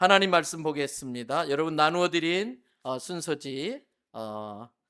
하나님 말씀 보겠습니다. 여러분 나누어 드린 순서지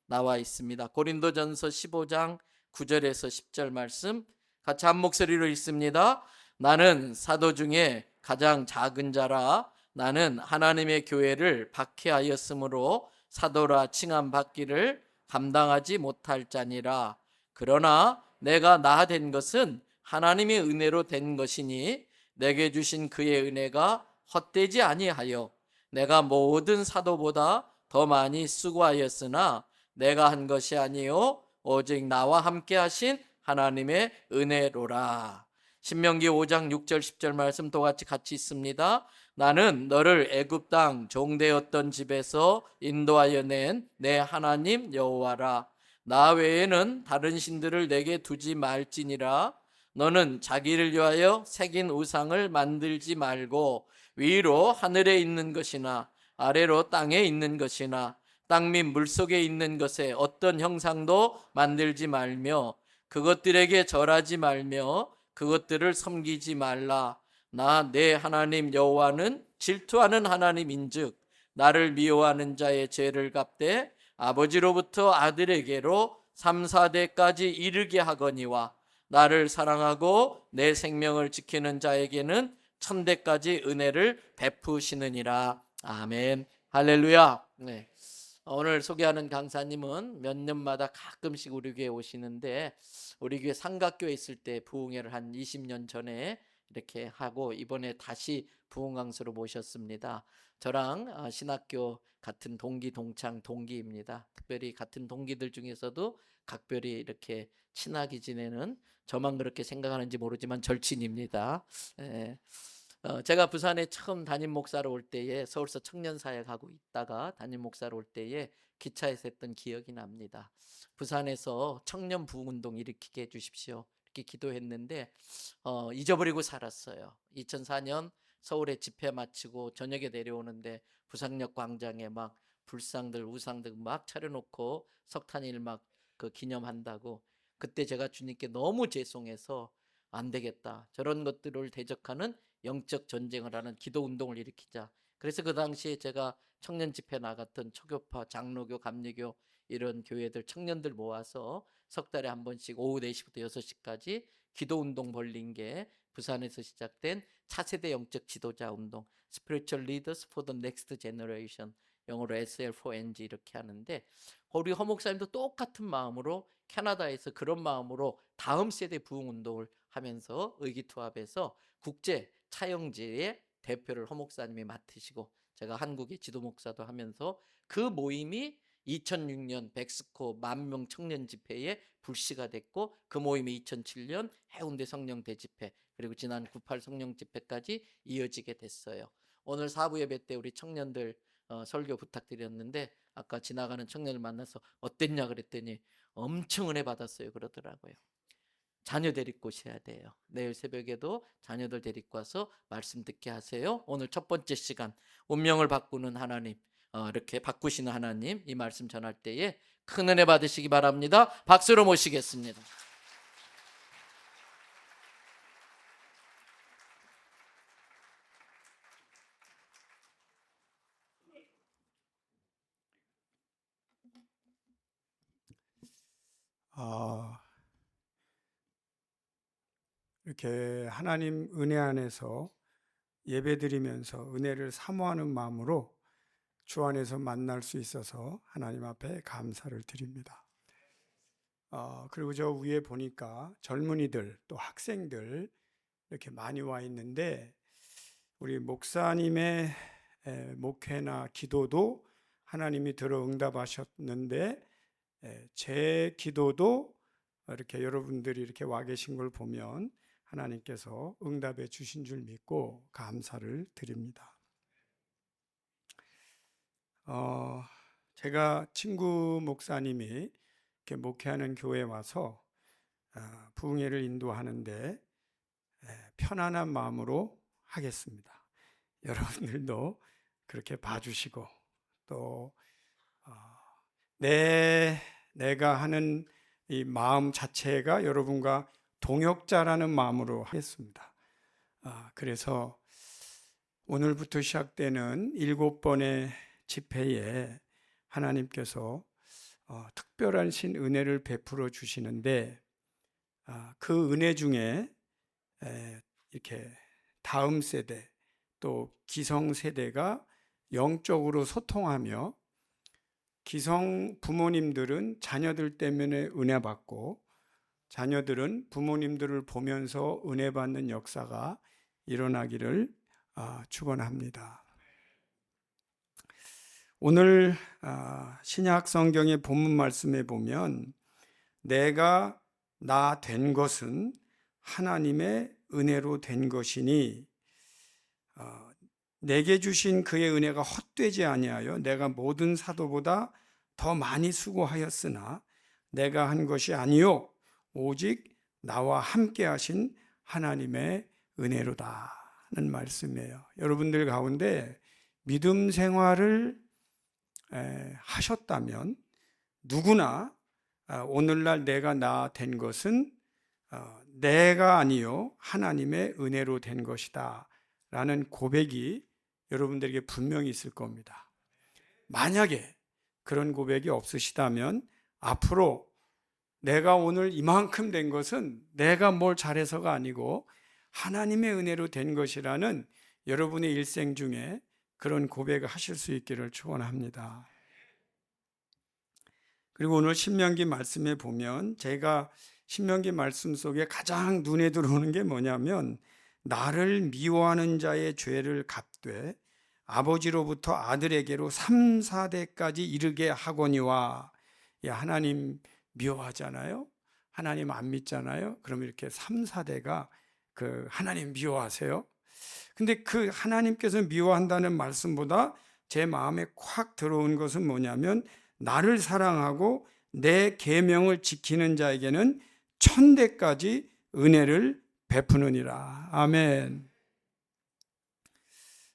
나와 있습니다. 고린도전서 15장 9절에서 10절 말씀 같이 한 목소리로 읽습니다. 나는 사도 중에 가장 작은 자라. 나는 하나님의 교회를 박해하였으므로 사도라 칭함 받기를 감당하지 못할 자니라. 그러나 내가 나 된 것은 하나님의 은혜로 된 것이니 내게 주신 그의 은혜가 헛되지 아니하여 내가 모든 사도보다 더 많이 수고하였으나 내가 한 것이 아니요 오직 나와 함께 하신 하나님의 은혜로라. 신명기 5장 6절 10절 말씀 같이 있습니다. 나는 너를 애굽 땅 종되었던 집에서 인도하여 낸 내 하나님 여호와라. 나 외에는 다른 신들을 내게 두지 말지니라. 너는 자기를 위하여 새긴 우상을 만들지 말고 위로 하늘에 있는 것이나 아래로 땅에 있는 것이나 땅 및 물속에 있는 것에 어떤 형상도 만들지 말며 그것들에게 절하지 말며 그것들을 섬기지 말라. 나 내 하나님 여호와는 질투하는 하나님인즉 나를 미워하는 자의 죄를 갚되 아버지로부터 아들에게로 3, 4대까지 이르게 하거니와 나를 사랑하고 내 생명을 지키는 자에게는 천대까지 은혜를 베푸시느니라. 아멘. 할렐루야. 네. 오늘 소개하는 강사님은 몇 년마다 가끔씩 우리 교회 오시는데 우리 교회 삼각교에 있을 때 부흥회를 한 20년 전에 이렇게 하고 이번에 다시 부흥 강사로 모셨습니다. 저랑 신학교 같은 동기 동창 동기입니다. 특별히 같은 동기들 중에서도 각별히 이렇게 친하게 지내는, 저만 그렇게 생각하는지 모르지만 절친입니다. 예. 제가 부산에 처음 담임 목사로 올 때에 서울서 청년사역 하고 있다가 담임 목사로 올 때에 기차에서 했던 기억이 납니다. 부산에서 청년 부흥운동 일으키게 해주십시오 이렇게 기도했는데 잊어버리고 살았어요. 2004년 서울에 집회 마치고 저녁에 내려오는데 부산역 광장에 막 불상들 우상들 막 차려놓고 석탄일 막 그 기념한다고, 그때 제가 주님께 너무 죄송해서 안 되겠다, 저런 것들을 대적하는 영적 전쟁을 하는 기도 운동을 일으키자. 그래서 그 당시에 제가 청년 집회 나갔던 초교파, 장로교, 감리교 이런 교회들 청년들 모아서 석 달에 한 번씩 오후 4시부터 6시까지 기도 운동 벌린 게 부산에서 시작된 차세대 영적 지도자 운동, Spiritual Leaders for the Next Generation, 영어로 SL4NG 이렇게 하는데, 우리 허 목사님도 똑같은 마음으로 캐나다에서 그런 마음으로 다음 세대 부흥 운동을 하면서 의기투합해서 국제 차영지의 대표를 허 목사님이 맡으시고 제가 한국의 지도 목사도 하면서 그 모임이 2006년 백스코 10,000명 청년 집회에 불씨가 됐고, 그 모임이 2007년 해운대 성령 대집회, 그리고 지난 98 성령 집회까지 이어지게 됐어요. 오늘 사부 예배 때 우리 청년들 설교 부탁드렸는데 아까 지나가는 청년을 만나서 어땠냐 그랬더니 엄청 은혜 받았어요 그러더라고요. 자녀 데리고 오셔야 돼요. 내일 새벽에도 자녀들 데리고 와서 말씀 듣게 하세요. 오늘 첫 번째 시간, 운명을 바꾸는 하나님, 이렇게 바꾸시는 하나님, 이 말씀 전할 때에 큰 은혜 받으시기 바랍니다. 박수로 모시겠습니다. 이렇게 하나님 은혜 안에서 예배드리면서 은혜를 사모하는 마음으로 주 안에서 만날 수 있어서 하나님 앞에 감사를 드립니다. 그리고 저 위에 보니까 젊은이들 또 학생들 이렇게 많이 와 있는데, 우리 목사님의 목회나 기도도 하나님이 들어 응답하셨는데 제 기도도 이렇게 여러분들이 이렇게 와 계신 걸 보면 하나님께서 응답해 주신 줄 믿고 감사를 드립니다. 제가 친구 목사님이 이렇게 목회하는 교회에 와서 부흥회를 인도하는데 편안한 마음으로 하겠습니다. 여러분들도 그렇게 봐주시고 또 내가 하는 이 마음 자체가 여러분과 동역자라는 마음으로 하겠습니다. 그래서 오늘부터 시작되는 7번의 집회에 하나님께서 특별한 은혜를 베풀어 주시는데, 그 은혜 중에 이렇게 다음 세대 또 기성 세대가 영적으로 소통하며, 기성 부모님들은 자녀들 때문에 은혜 받고 자녀들은 부모님들을 보면서 은혜 받는 역사가 일어나기를 축원합니다. 오늘 신약 성경의 본문 말씀에 보면, 내가 나 된 것은 하나님의 은혜로 된 것이니 내게 주신 그의 은혜가 헛되지 아니하여 내가 모든 사도보다 더 많이 수고하였으나 내가 한 것이 아니요 오직 나와 함께 하신 하나님의 은혜로다는 말씀이에요. 여러분들 가운데 믿음 생활을 하셨다면 누구나 오늘날 내가 나 된 것은 내가 아니요 하나님의 은혜로 된 것이다 라는 고백이 여러분들에게 분명히 있을 겁니다. 만약에 그런 고백이 없으시다면 앞으로 내가 오늘 이만큼 된 것은 내가 뭘 잘해서가 아니고 하나님의 은혜로 된 것이라는 여러분의 일생 중에 그런 고백을 하실 수 있기를 축원합니다. 그리고 오늘 신명기 말씀에 보면, 제가 신명기 말씀 속에 가장 눈에 들어오는 게 뭐냐면, 나를 미워하는 자의 죄를 갚되 아버지로부터 아들에게로 3, 4대까지 이르게 하거니와. 하나님 미워하잖아요. 하나님 안 믿잖아요. 그럼 이렇게 3, 4대가 그 하나님 미워하세요? 근데 그 하나님께서 미워한다는 말씀보다 제 마음에 콱 들어온 것은 뭐냐면, 나를 사랑하고 내 계명을 지키는 자에게는 1000대까지 은혜를 베푸느니라. 아멘.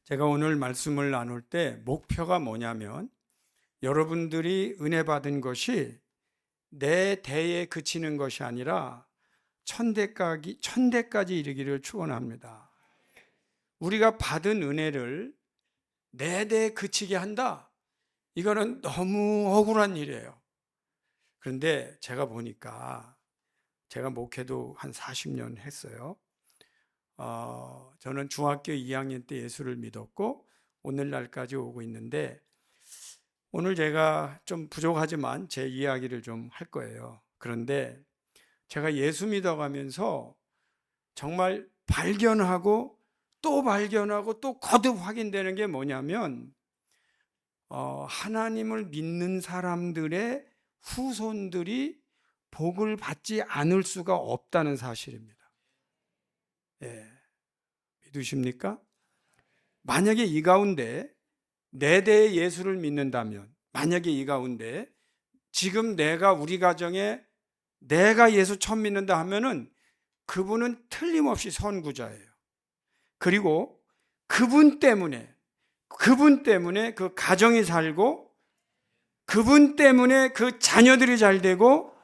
제가 오늘 말씀을 나눌 때 목표가 뭐냐면, 여러분들이 은혜 받은 것이 내 대에 그치는 것이 아니라 1000대까지 이르기를 축원합니다. 우리가 받은 은혜를 내 대에 그치게 한다, 이거는 너무 억울한 일이에요. 그런데 제가 보니까, 제가 목회도 한 40년 했어요. 저는 중학교 2학년 때 예수를 믿었고 오늘날까지 오고 있는데, 오늘 제가 좀 부족하지만 제 이야기를 좀 할 거예요. 그런데 제가 예수 믿어가면서 정말 발견하고 또 거듭 확인되는 게 뭐냐면, 하나님을 믿는 사람들의 후손들이 복을 받지 않을 수가 없다는 사실입니다. 믿으십니까? 만약에 이 가운데 내 대에 예수를 믿는다면, 만약에 이 가운데 지금 우리 가정에 내가 예수 처음 믿는다 하면은 그분은 틀림없이 선구자예요. 그리고 그분 때문에 그 가정이 살고, 그분 때문에 그 자녀들이 잘 되고,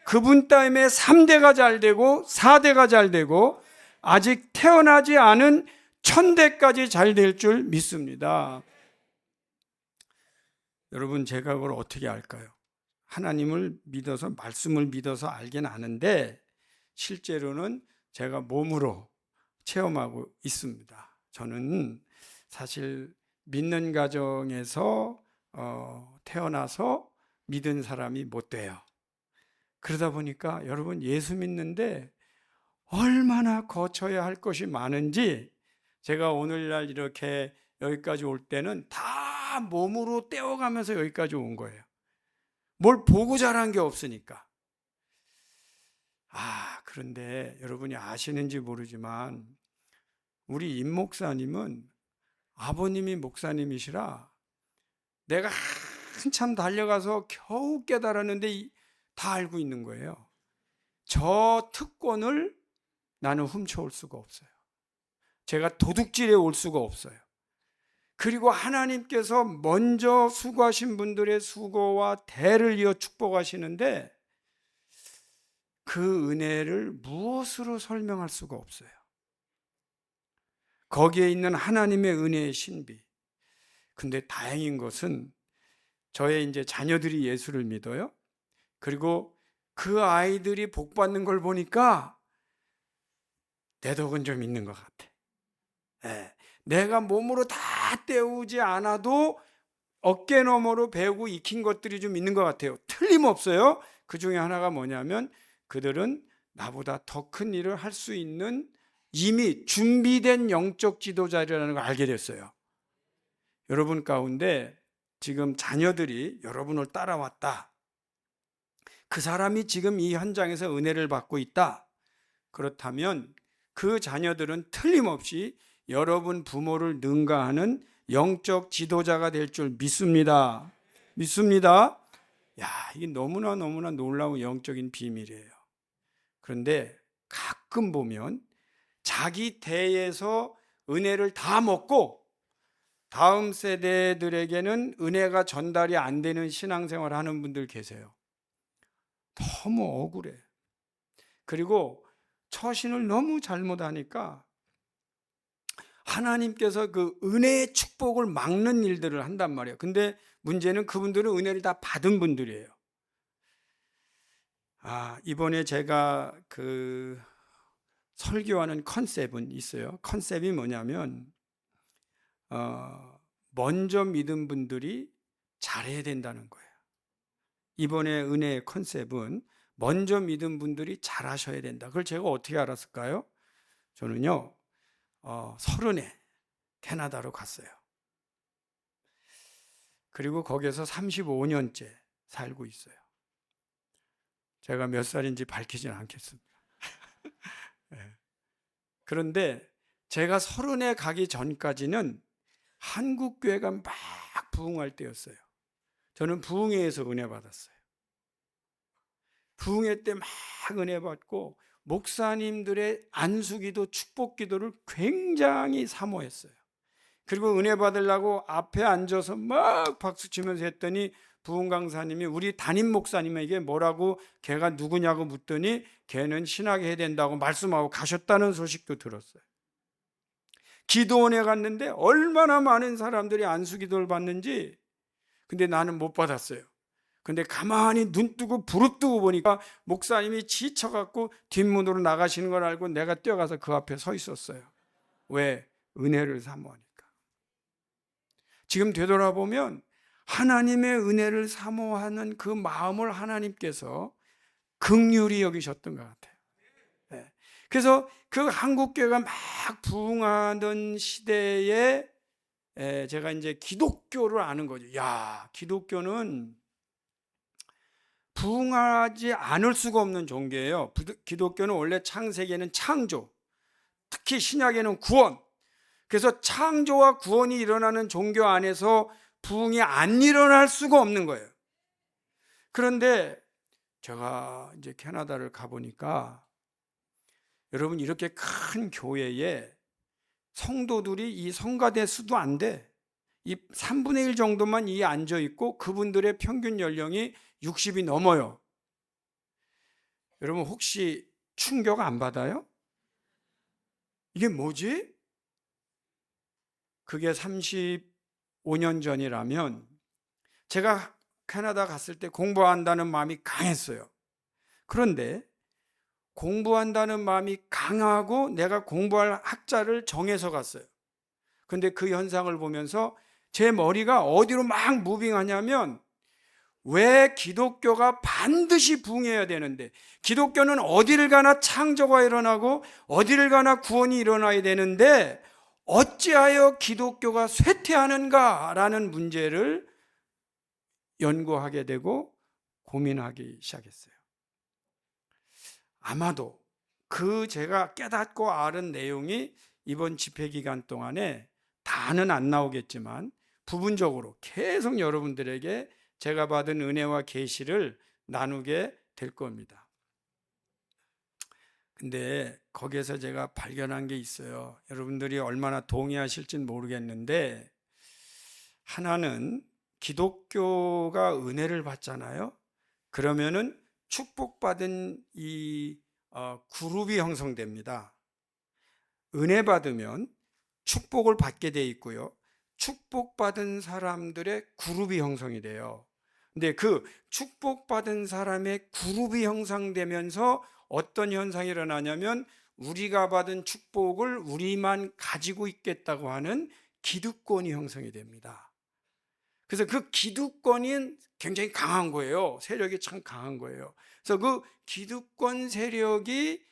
그분 때문에 3대가 잘 되고 4대가 잘 되고, 아직 태어나지 않은 1000대까지 잘 될 줄 믿습니다. 여러분, 제가 그걸 어떻게 알까요? 하나님을 믿어서, 말씀을 믿어서 알긴 아는데 실제로는 제가 몸으로 체험하고 있습니다. 저는 사실 믿는 가정에서 태어나서 믿은 사람이 못 돼요. 그러다 보니까 여러분, 예수 믿는데 얼마나 거쳐야 할 것이 많은지, 제가 오늘날 이렇게 여기까지 올 때는 다 몸으로 떼어가면서 여기까지 온 거예요. 뭘 보고 자란 게 없으니까. 그런데 여러분이 아시는지 모르지만 우리 임 목사님은 아버님이 목사님이시라 내가 한참 달려가서 겨우 깨달았는데 다 알고 있는 거예요. 저 특권을 나는 훔쳐올 수가 없어요. 제가 도둑질해 올 수가 없어요. 그리고 하나님께서 먼저 수고하신 분들의 수고와 대를 이어 축복하시는데, 그 은혜를 무엇으로 설명할 수가 없어요. 거기에 있는 하나님의 은혜의 신비. 근데 다행인 것은 저의 이제 자녀들이 예수를 믿어요. 그리고 그 아이들이 복 받는 걸 보니까 내 덕은 좀 있는 것 같아. 예. 내가 몸으로 다 때우지 않아도 어깨 너머로 배우고 익힌 것들이 좀 있는 것 같아요. 틀림없어요. 그 중에 하나가 뭐냐면 그들은 나보다 더 큰 일을 할 수 있는 이미 준비된 영적 지도자라는 걸 알게 됐어요. 여러분 가운데 지금 자녀들이 여러분을 따라왔다. 그 사람이 지금 이 현장에서 은혜를 받고 있다. 그렇다면 그 자녀들은 틀림없이 여러분 부모를 능가하는 영적 지도자가 될 줄 믿습니다. 믿습니다. 야, 이게 너무나 놀라운 영적인 비밀이에요. 그런데 가끔 보면 자기 대에서 은혜를 다 먹고 다음 세대들에게는 은혜가 전달이 안 되는 신앙생활 하는 분들 계세요. 너무 억울해. 그리고 처신을 너무 잘못하니까 하나님께서 그 은혜의 축복을 막는 일들을 한단 말이에요. 근데 문제는 그분들은 은혜를 다 받은 분들이에요. 이번에 제가 그 설교하는 컨셉은 있어요. 컨셉이 뭐냐면 먼저 믿은 분들이 잘해야 된다는 거예요. 이번에 은혜의 컨셉은 먼저 믿은 분들이 잘하셔야 된다. 그걸 제가 어떻게 알았을까요? 저는요 30에 캐나다로 갔어요. 그리고 거기서 35년째 살고 있어요. 제가 몇 살인지 밝히진 않겠습니다. 네. 그런데 제가 30에 가기 전까지는 한국 교회가 막 부흥할 때였어요. 저는 부흥회에서 은혜 받았어요. 부흥회 때 막 은혜 받고 목사님들의 안수기도 축복기도를 굉장히 사모했어요. 그리고 은혜 받으려고 앞에 앉아서 막 박수치면서 했더니 부흥 강사님이 우리 담임 목사님에게 뭐라고 걔가 누구냐고 묻더니 걔는 신학해야 된다고 말씀하고 가셨다는 소식도 들었어요. 기도원에 갔는데 얼마나 많은 사람들이 안수기도를 받는지. 근데 나는 못 받았어요. 근데 가만히 눈 뜨고 부릅뜨고 보니까 목사님이 지쳐갖고 뒷문으로 나가시는 걸 알고 내가 뛰어가서 그 앞에 서 있었어요. 왜? 은혜를 사모하니까. 지금 되돌아보면 하나님의 은혜를 사모하는 그 마음을 하나님께서 긍휼히 여기셨던 것 같아요. 네. 그래서 그 한국교회가 막 부흥하던 시대에 제가 이제 기독교를 아는 거죠. 야, 기독교는 부흥하지 않을 수가 없는 종교예요. 기독교는 원래 창세기에는 창조, 특히 신약에는 구원. 그래서 창조와 구원이 일어나는 종교 안에서 부흥이 안 일어날 수가 없는 거예요. 그런데 제가 이제 캐나다를 가보니까 여러분 이렇게 큰 교회에 성도들이 이 성가대 수도 안 돼. 이 3분의 1 정도만 이 앉아 있고 그분들의 평균 연령이 60이 넘어요. 여러분 혹시 충격 안 받아요? 이게 뭐지? 그게 35년 전이라면 제가 캐나다 갔을 때 공부한다는 마음이 강했어요. 그런데 공부한다는 마음이 강하고 내가 공부할 학자를 정해서 갔어요. 근데 그 현상을 보면서 제 머리가 어디로 막 무빙하냐면 왜 기독교가 반드시 부흥해야 되는데 기독교는 어디를 가나 창조가 일어나고 어디를 가나 구원이 일어나야 되는데 어찌하여 기독교가 쇠퇴하는가라는 문제를 연구하게 되고 고민하기 시작했어요. 아마도 그 제가 깨닫고 알은 내용이 이번 집회 기간 동안에 다는 안 나오겠지만 부분적으로 계속 여러분들에게 제가 받은 은혜와 계시를 나누게 될 겁니다. 근데 거기에서 제가 발견한 게 있어요. 여러분들이 얼마나 동의하실진 모르겠는데 하나는 기독교가 은혜를 받잖아요. 그러면은 축복받은 이 그룹이 형성됩니다. 은혜 받으면 축복을 받게 돼 있고요. 축복받은 사람들의 그룹이 형성이 돼요. 근데 그 축복받은 사람의 그룹이 형성되면서 어떤 현상이 일어나냐면 우리가 받은 축복을 우리만 가지고 있겠다고 하는 기득권이 형성이 됩니다. 그래서 그 기득권이 굉장히 강한 거예요. 세력이 참 강한 거예요. 그래서 그 기득권 세력이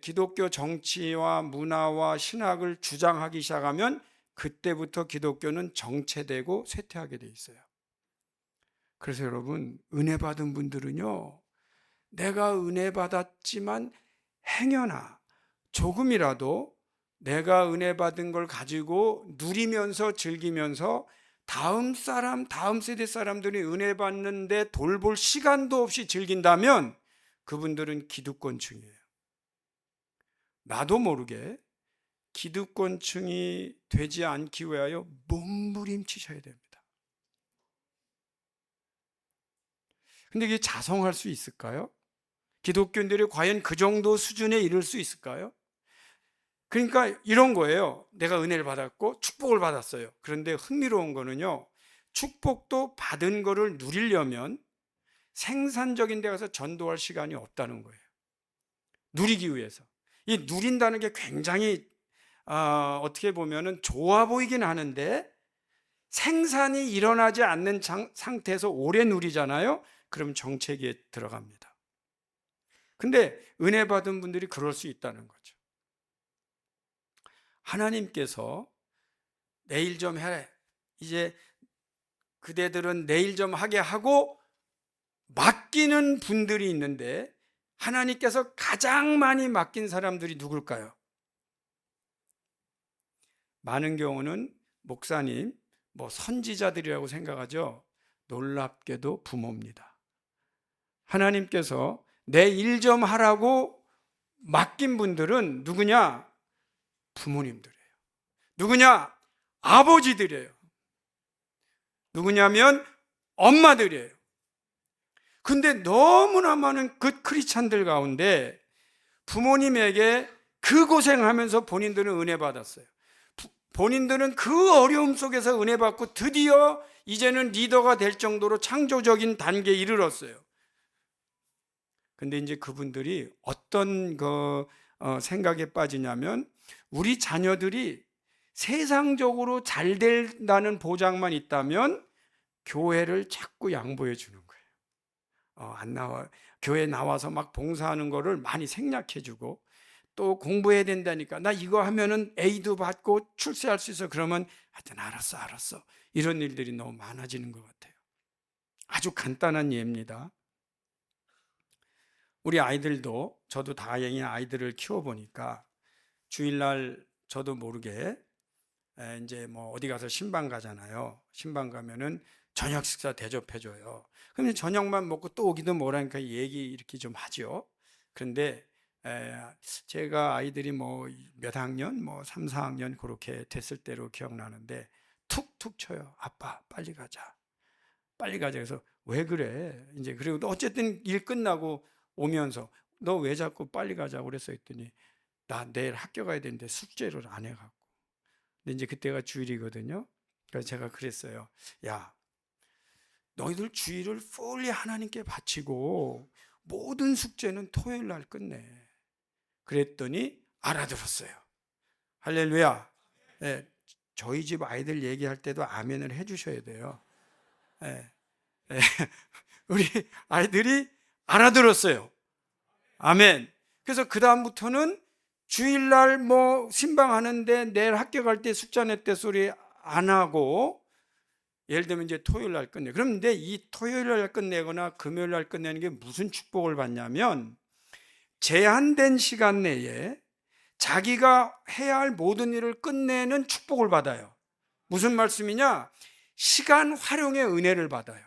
기독교 정치와 문화와 신학을 주장하기 시작하면 그때부터 기독교는 정체되고 쇠퇴하게 돼 있어요. 그래서 여러분, 은혜 받은 분들은요, 내가 은혜 받았지만 행여나 조금이라도 내가 은혜 받은 걸 가지고 누리면서 즐기면서 다음 세대 사람들이 은혜 받는데 돌볼 시간도 없이 즐긴다면 그분들은 기득권층이에요. 나도 모르게 기득권층이 되지 않기 위하여 몸부림치셔야 됩니다. 근데 이게 자성할 수 있을까요? 기독교인들이 과연 그 정도 수준에 이를 수 있을까요? 그러니까 이런 거예요. 내가 은혜를 받았고 축복을 받았어요. 그런데 흥미로운 거는요, 축복도 받은 거를 누리려면 생산적인 데 가서 전도할 시간이 없다는 거예요. 누리기 위해서. 이 누린다는 게 굉장히 어떻게 보면은 좋아 보이긴 하는데 생산이 일어나지 않는 상태에서 오래 누리잖아요. 그럼 정체기에 들어갑니다. 근데 은혜 받은 분들이 그럴 수 있다는 거죠. 하나님께서 내일 좀 해. 이제 그대들은 내일 좀 하게 하고 맡기는 분들이 있는데 하나님께서 가장 많이 맡긴 사람들이 누굴까요? 많은 경우는 목사님, 선지자들이라고 생각하죠. 놀랍게도 부모입니다. 하나님께서 내 일 좀 하라고 맡긴 분들은 누구냐? 부모님들이에요. 누구냐? 아버지들이에요. 누구냐면 엄마들이에요. 근데 너무나 많은 그 크리스찬들 가운데 부모님에게 그 고생하면서 본인들은 은혜 받았어요. 본인들은 그 어려움 속에서 은혜 받고 드디어 이제는 리더가 될 정도로 창조적인 단계에 이르렀어요. 근데 이제 그분들이 어떤 생각에 빠지냐면 우리 자녀들이 세상적으로 잘 된다는 보장만 있다면 교회를 자꾸 양보해 주는 거예요. 안 나와. 교회 나와서 막 봉사하는 거를 많이 생략해 주고 또 공부해야 된다니까 나 이거 하면은 A도 받고 출세할 수 있어. 그러면 하여튼 알았어. 이런 일들이 너무 많아지는 것 같아요. 아주 간단한 예입니다. 우리 아이들도 저도 다행히 아이들을 키워보니까 주일날 저도 모르게 이제 어디 가서 신방 가잖아요. 신방 가면은 저녁 식사 대접해줘요. 그럼 저녁만 먹고 또 오기도 뭐라니까 얘기 이렇게 좀 하죠. 그런데 제가 아이들이 몇 학년, 3, 4학년 그렇게 됐을 때로 기억나는데 툭툭 쳐요. 아빠 빨리 가자. 그래서 왜 그래? 이제 그리고 어쨌든 일 끝나고 오면서 너 왜 자꾸 빨리 가자고 그랬어 했더니 나 내일 학교 가야 되는데 숙제를 안 해갖고. 근데 이제 그때가 주일이거든요. 그래서 제가 그랬어요. 야, 너희들 주일을 fully 하나님께 바치고 모든 숙제는 토요일 날 끝내. 그랬더니 알아들었어요. 할렐루야. 네, 저희 집 아이들 얘기할 때도 아멘을 해주셔야 돼요. 네, 네. 우리 아이들이 알아들었어요. 아멘. 그래서 그 다음부터는 주일날 신방하는데 내일 학교 갈 때 숙제 냈대 소리 안 하고 예를 들면 이제 토요일 날 끝내. 그런데 이 토요일 날 끝내거나 금요일 날 끝내는 게 무슨 축복을 받냐면 제한된 시간 내에 자기가 해야 할 모든 일을 끝내는 축복을 받아요. 무슨 말씀이냐? 시간 활용의 은혜를 받아요.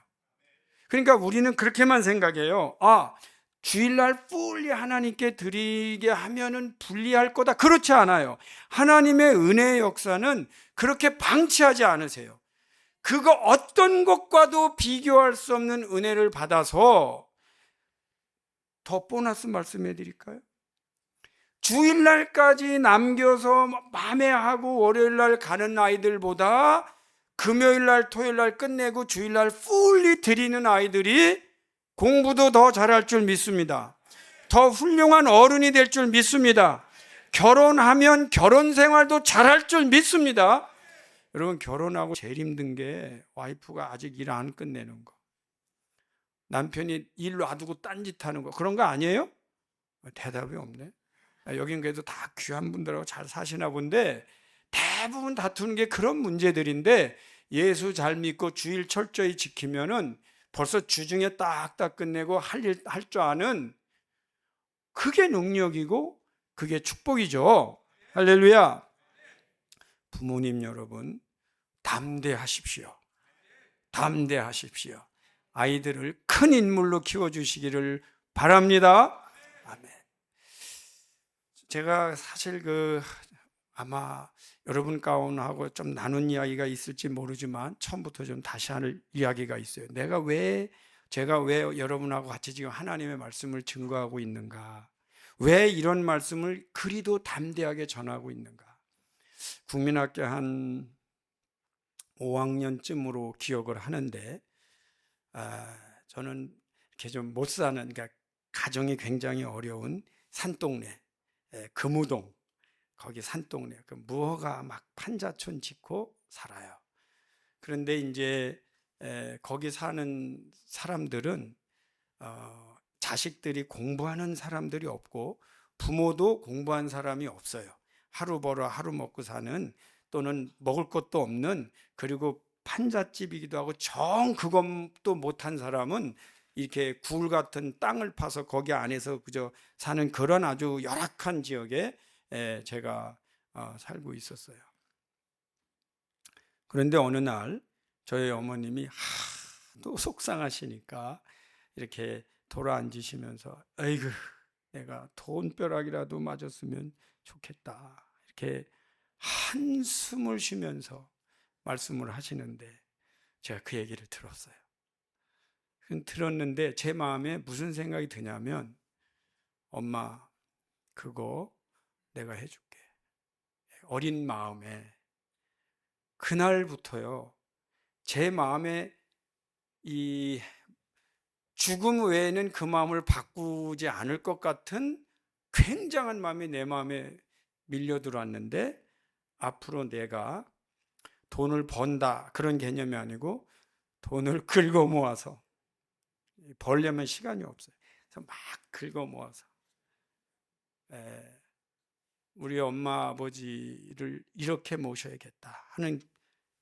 그러니까 우리는 그렇게만 생각해요. 주일날 fully 하나님께 드리게 하면은 불리할 거다. 그렇지 않아요. 하나님의 은혜의 역사는 그렇게 방치하지 않으세요. 그거 어떤 것과도 비교할 수 없는 은혜를 받아서 더 보너스 말씀해 드릴까요? 주일날까지 남겨서 밤에하고 월요일날 가는 아이들보다 금요일날 토요일날 끝내고 주일날 풀리 드리는 아이들이 공부도 더 잘할 줄 믿습니다. 더 훌륭한 어른이 될 줄 믿습니다. 결혼하면 결혼 생활도 잘할 줄 믿습니다. 여러분, 결혼하고 제일 힘든 게 와이프가 아직 일 안 끝내는 거, 남편이 일 놔두고 딴짓하는 거, 그런 거 아니에요? 대답이 없네. 여긴 그래도 다 귀한 분들하고 잘 사시나 본데 대부분 다투는 게 그런 문제들인데, 예수 잘 믿고 주일 철저히 지키면은 벌써 주중에 딱딱 끝내고 할 줄 아는, 그게 능력이고 그게 축복이죠. 할렐루야. 부모님 여러분, 담대하십시오. 담대하십시오. 아이들을 큰 인물로 키워주시기를 바랍니다. 아멘. 제가 사실 아마 여러분 가운데하고 좀 나눈 이야기가 있을지 모르지만 처음부터 좀 다시 할 이야기가 있어요. 제가 왜 여러분하고 같이 지금 하나님의 말씀을 증거하고 있는가? 왜 이런 말씀을 그리도 담대하게 전하고 있는가? 국민학교 한 5학년쯤으로 기억을 하는데, 저는 이렇게 좀 못 사는, 그러니까 가정이 굉장히 어려운 산동네, 금우동, 거기 산동네, 무허가 막 판자촌 짓고 살아요. 그런데 이제 거기 사는 사람들은 자식들이 공부하는 사람들이 없고 부모도 공부한 사람이 없어요. 하루 벌어 하루 먹고 사는, 또는 먹을 것도 없는, 그리고 판잣집이기도 하고 정 그것도 못한 사람은 이렇게 굴 같은 땅을 파서 거기 안에서 그저 사는 그런 아주 열악한 지역에 제가 살고 있었어요. 그런데 어느 날 저희 어머님이 하도 속상하시니까 이렇게 돌아앉으시면서, 아이고, 내가 돈벼락이라도 맞았으면 좋겠다, 이렇게 한숨을 쉬면서 말씀을 하시는데, 제가 그 얘기를 들었어요. 들었는데 제 마음에 무슨 생각이 드냐면, 엄마, 그거 내가 해줄게. 어린 마음에 그날부터요, 제 마음에 이 죽음 외에는 그 마음을 바꾸지 않을 것 같은 굉장한 마음이 내 마음에 밀려들어왔는데, 앞으로 내가 돈을 번다 그런 개념이 아니고 돈을 긁어 모아서, 벌려면 시간이 없어요. 그래서 막 긁어 모아서 우리 엄마 아버지를 이렇게 모셔야겠다 하는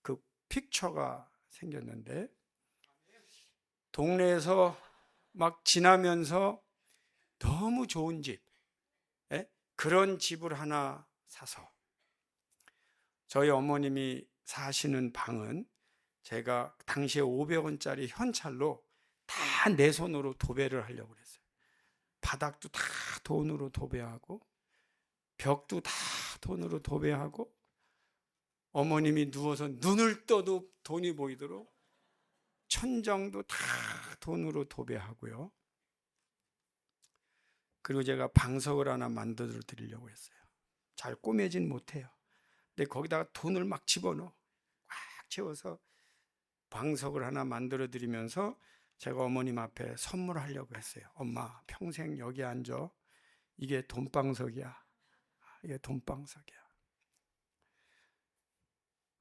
그 픽처가 생겼는데, 동네에서 막 지나면서 너무 좋은 집, 그런 집을 하나 사서, 저희 어머님이 사시는 방은 제가 당시에 500원짜리 현찰로 다 내 손으로 도배를 하려고 그랬어요. 바닥도 다 돈으로 도배하고 벽도 다 돈으로 도배하고, 어머님이 누워서 눈을 떠도 돈이 보이도록 천정도 다 돈으로 도배하고요. 그리고 제가 방석을 하나 만들어 드리려고 했어요. 잘 꾸매진 못해요. 근데 거기다가 돈을 막 집어넣어, 꽉 채워서 방석을 하나 만들어 드리면서 제가 어머님 앞에 선물하려고 했어요. 엄마, 평생 여기 앉아. 이게 돈방석이야. 이게 돈방석이야.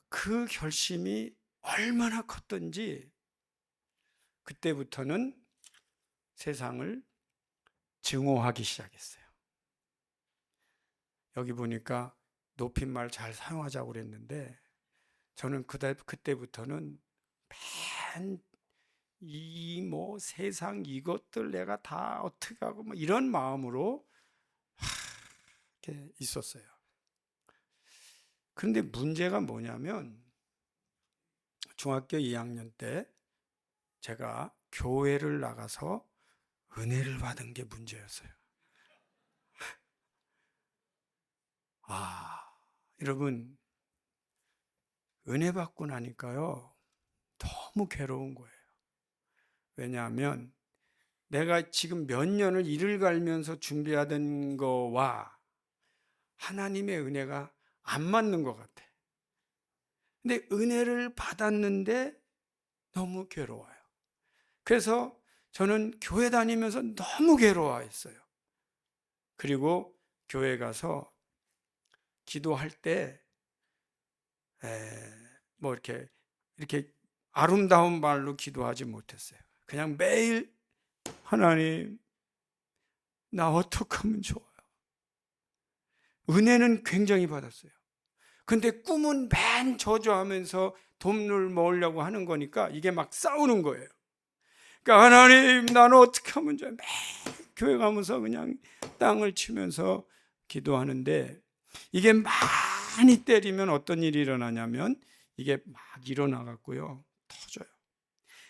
그 결심이 얼마나 컸던지 그때부터는 세상을 증오하기 시작했어요. 여기 보니까 높임말 잘 사용하자고 그랬는데, 저는 그때부터는 맨 세상 이것들 내가 다 어떻게 하고 이런 마음으로 이렇게 있었어요. 그런데 문제가 뭐냐면, 중학교 2학년 때 제가 교회를 나가서 은혜를 받은 게 문제였어요. 여러분, 은혜 받고 나니까요, 너무 괴로운 거예요. 왜냐하면 내가 지금 몇 년을 이를 갈면서 준비하던 거와 하나님의 은혜가 안 맞는 것 같아. 근데 은혜를 받았는데 너무 괴로워요. 그래서 저는 교회 다니면서 너무 괴로워했어요. 그리고 교회 가서 기도할 때, 뭐 이렇게 아름다운 말로 기도하지 못했어요. 그냥 매일 하나님, 나 어떻게 하면 좋아요? 은혜는 굉장히 받았어요. 근데 꿈은 맨 저주하면서 돈을 모으려고 하는 거니까 이게 막 싸우는 거예요. 그러니까 하나님, 나는 어떻게 하면 좋아요? 매일 교회 가면서 그냥 땅을 치면서 기도하는데 이게 많이 때리면 어떤 일이 일어나냐면 이게 막 일어나갖고요, 터져요.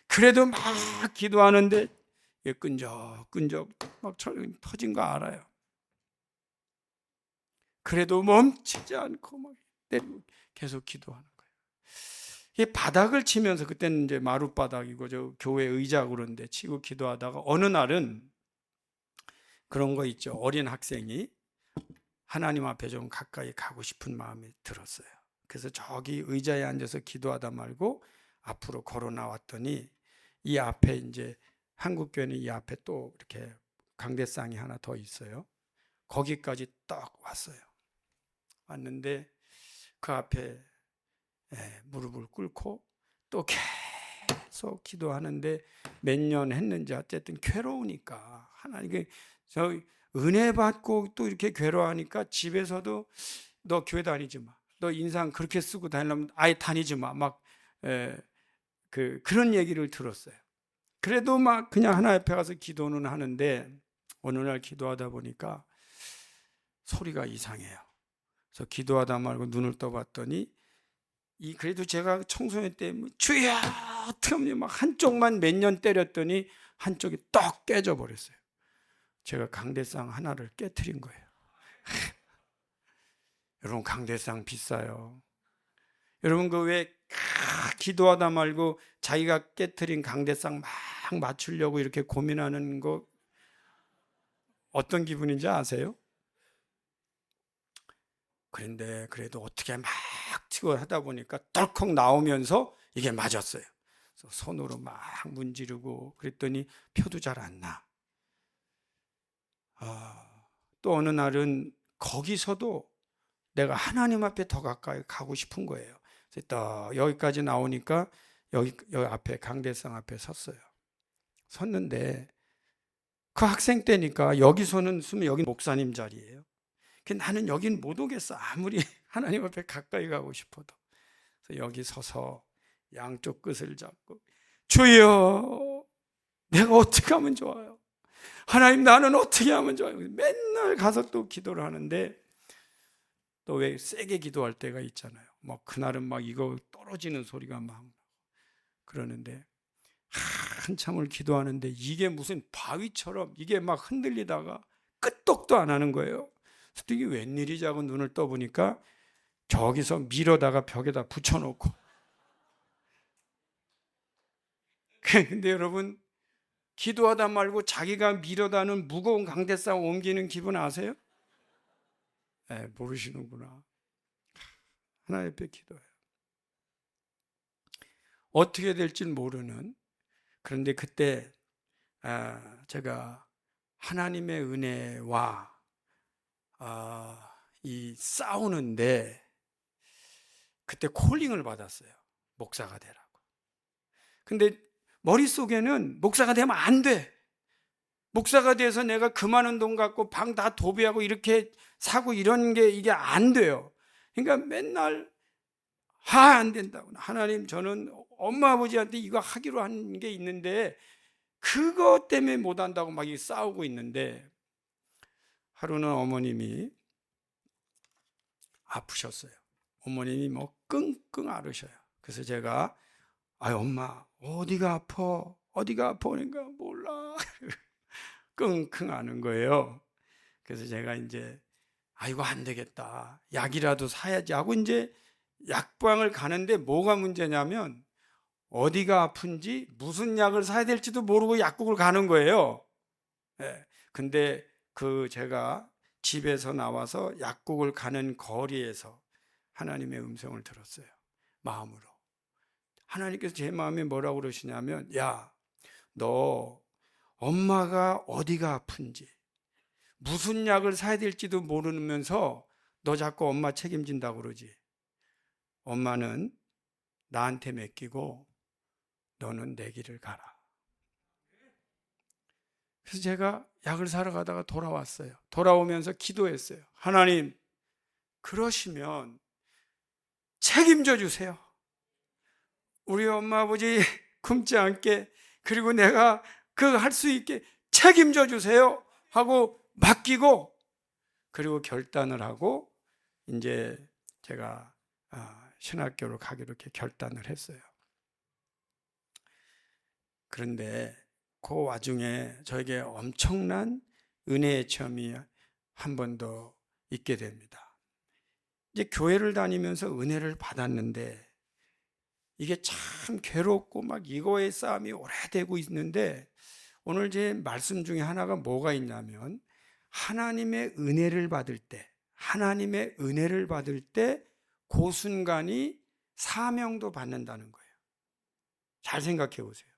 그래도 막 기도하는데 이게 끈적끈적 막 터진 거 알아요. 그래도 멈추지 않고 막 때리고 계속 기도하는 거예요. 이 바닥을 치면서, 그때는 이제 마룻바닥이고 저 교회 의자 그런데 치고 기도하다가 어느 날은 그런 거 있죠. 어린 학생이 하나님 앞에 좀 가까이 가고 싶은 마음이 들었어요. 그래서 저기 의자에 앉아서 기도하다 말고 앞으로 걸어 나왔더니 이 앞에 이제 한국교회는 이 앞에 또 이렇게 강대상이 하나 더 있어요. 거기까지 딱 왔어요. 왔는데 그 앞에 무릎을 꿇고 또 계속 기도하는데 몇 년 했는지 어쨌든 괴로우니까 하나님께 저 은혜 받고 또 이렇게 괴로워하니까 집에서도 너 교회 다니지 마. 너 인상 그렇게 쓰고 다니려면 아예 다니지 마. 막 그런 얘기를 들었어요. 그래도 막 그냥 하나님 앞에 가서 기도는 하는데 어느 날 기도하다 보니까 소리가 이상해요. 그래서 기도하다 말고 눈을 떠봤더니 그래도 제가 청소년 때 주여 어떡하면 막 한쪽만 몇 년 때렸더니 한쪽이 떡 깨져 버렸어요. 제가 강대상 하나를 깨트린 거예요. 여러분, 강대상 비싸요. 여러분, 그 왜 기도하다 말고 자기가 깨트린 강대상 막 맞추려고 이렇게 고민하는 거 어떤 기분인지 아세요? 그런데 그래도 어떻게 막 튀고 하다 보니까 덜컥 나오면서 이게 맞았어요. 그래서 손으로 막 문지르고 그랬더니 표도 잘 안 나. 또 어느 날은 거기서도 내가 하나님 앞에 더 가까이 가고 싶은 거예요. 그래서 또 여기까지 나오니까 여기 앞에 강대상 앞에 섰어요. 섰는데 그 학생 때니까 여기서는 쓰면 여기 목사님 자리예요. 나는 여긴 못 오겠어. 아무리 하나님 앞에 가까이 가고 싶어도. 그래서 여기 서서 양쪽 끝을 잡고 주여, 내가 어떻게 하면 좋아요? 하나님, 나는 어떻게 하면 좋아요? 맨날 가서 또 기도를 하는데 또 왜 세게 기도할 때가 있잖아요. 뭐 그날은 막 이거 떨어지는 소리가 막 그러는데 한참을 기도하는데 이게 무슨 바위처럼 이게 막 흔들리다가 끄떡도 안 하는 거예요. 그래서 이게 웬일이지 하고 눈을 떠보니까 저기서 밀어다가 벽에다 붙여놓고. 근데 여러분, 기도하다 말고 자기가 밀어다는 무거운 강대상 옮기는 기분 아세요? 모르시는구나. 하나님 앞에 기도해요. 어떻게 될지 모르는, 그런데 그때 제가 하나님의 은혜와 이 싸우는데 그때 콜링을 받았어요. 목사가 되라고. 근데 머릿속에는 목사가 되면 안 돼. 목사가 돼서 내가 그 많은 돈 갖고 방 다 도배하고 이렇게 사고 이런 게 이게 안 돼요. 그러니까 맨날 안 된다고. 하나님, 저는 엄마 아버지한테 이거 하기로 한 게 있는데 그것 때문에 못 한다고 막 싸우고 있는데 하루는 어머님이 아프셨어요. 어머님이 뭐 끙끙 앓으셔요. 그래서 제가 엄마 어디가 아파? 어디가 아파? 그러니까 몰라. 끙끙 앓는 거예요. 그래서 제가 이제 이거 안 되겠다. 약이라도 사야지 하고 이제 약방을 가는데 뭐가 문제냐면 어디가 아픈지 무슨 약을 사야 될지도 모르고 약국을 가는 거예요. 근데 제가 집에서 나와서 약국을 가는 거리에서 하나님의 음성을 들었어요. 마음으로. 하나님께서 제 마음에 뭐라고 그러시냐면, 야, 너 엄마가 어디가 아픈지, 무슨 약을 사야 될지도 모르면서 너 자꾸 엄마 책임진다고 그러지. 엄마는 나한테 맡기고 너는 내 길을 가라. 그래서 제가 약을 사러 가다가 돌아왔어요. 돌아오면서 기도했어요. 하나님, 그러시면 책임져 주세요. 우리 엄마 아버지 굶지 않게, 그리고 내가 그 할 수 있게 책임져 주세요 하고 맡기고, 그리고 결단을 하고 이제 제가 신학교를 가기로 이렇게 결단을 했어요. 그런데 그 와중에 저에게 엄청난 은혜의 체험이 한 번 더 있게 됩니다. 이제 교회를 다니면서 은혜를 받았는데 이게 참 괴롭고 막 이거의 싸움이 오래되고 있는데, 오늘 제 말씀 중에 하나가 뭐가 있냐면, 하나님의 은혜를 받을 때, 하나님의 은혜를 받을 때 그 순간이 사명도 받는다는 거예요. 잘 생각해 보세요.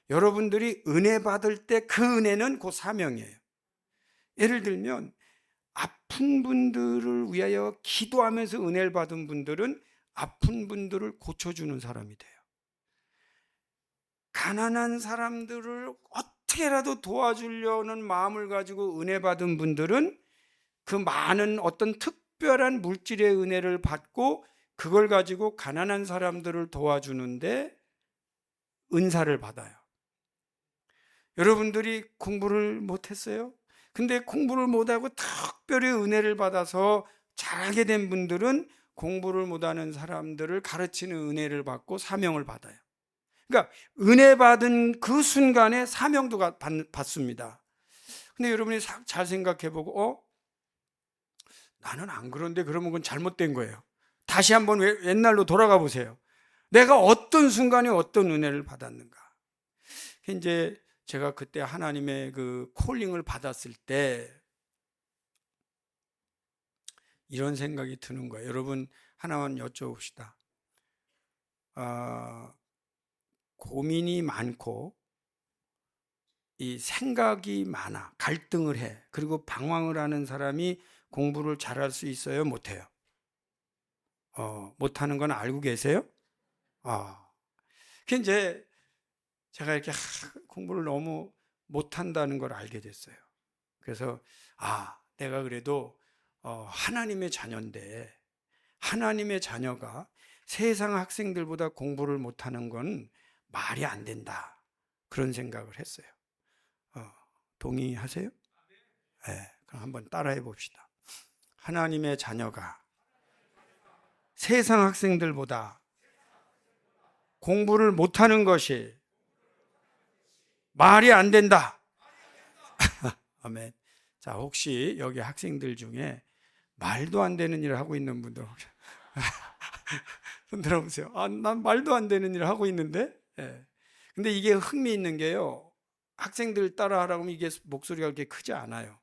여러분들이 은혜 받을 때 그 은혜는 그 사명이에요. 예를 들면 아픈 분들을 위하여 기도하면서 은혜를 받은 분들은 아픈 분들을 고쳐주는 사람이 돼요. 가난한 사람들을 어떻게라도 도와주려는 마음을 가지고 은혜 받은 분들은 그 많은 어떤 특별한 물질의 은혜를 받고 그걸 가지고 가난한 사람들을 도와주는데 은사를 받아요. 여러분들이 공부를 못했어요? 근데 공부를 못하고 특별히 은혜를 받아서 잘하게 된 분들은 공부를 못하는 사람들을 가르치는 은혜를 받고 사명을 받아요. 그러니까 은혜 받은 그 순간에 사명도 받습니다. 근데 여러분이 잘 생각해보고 나는 안 그런데, 그러면 그건 잘못된 거예요. 다시 한번 옛날로 돌아가 보세요. 내가 어떤 순간에 어떤 은혜를 받았는가. 이제 제가 그때 하나님의 그 콜링을 받았을 때 이런 생각이 드는 거예요. 여러분, 하나만 여쭤봅시다. 고민이 많고 이 생각이 많아, 갈등을 해, 그리고 방황을 하는 사람이 공부를 잘할 수 있어요? 못해요? 못하는 건 알고 계세요? 그 이제 제가 이렇게 공부를 너무 못한다는 걸 알게 됐어요. 그래서 내가 그래도 하나님의 자녀인데, 하나님의 자녀가 세상 학생들보다 공부를 못하는 건 말이 안 된다, 그런 생각을 했어요. 동의하세요? 네, 그럼 한번 따라해 봅시다. 하나님의 자녀가 세상 학생들보다 공부를 못하는 것이 말이 안 된다. 아멘. 자, 혹시 여기 학생들 중에 말도 안 되는 일을 하고 있는 분들 혹시 손 들어보세요. 난 말도 안 되는 일을 하고 있는데. 예. 근데 이게 흥미있는 게요, 학생들 따라 하라고 하면 이게 목소리가 그렇게 크지 않아요.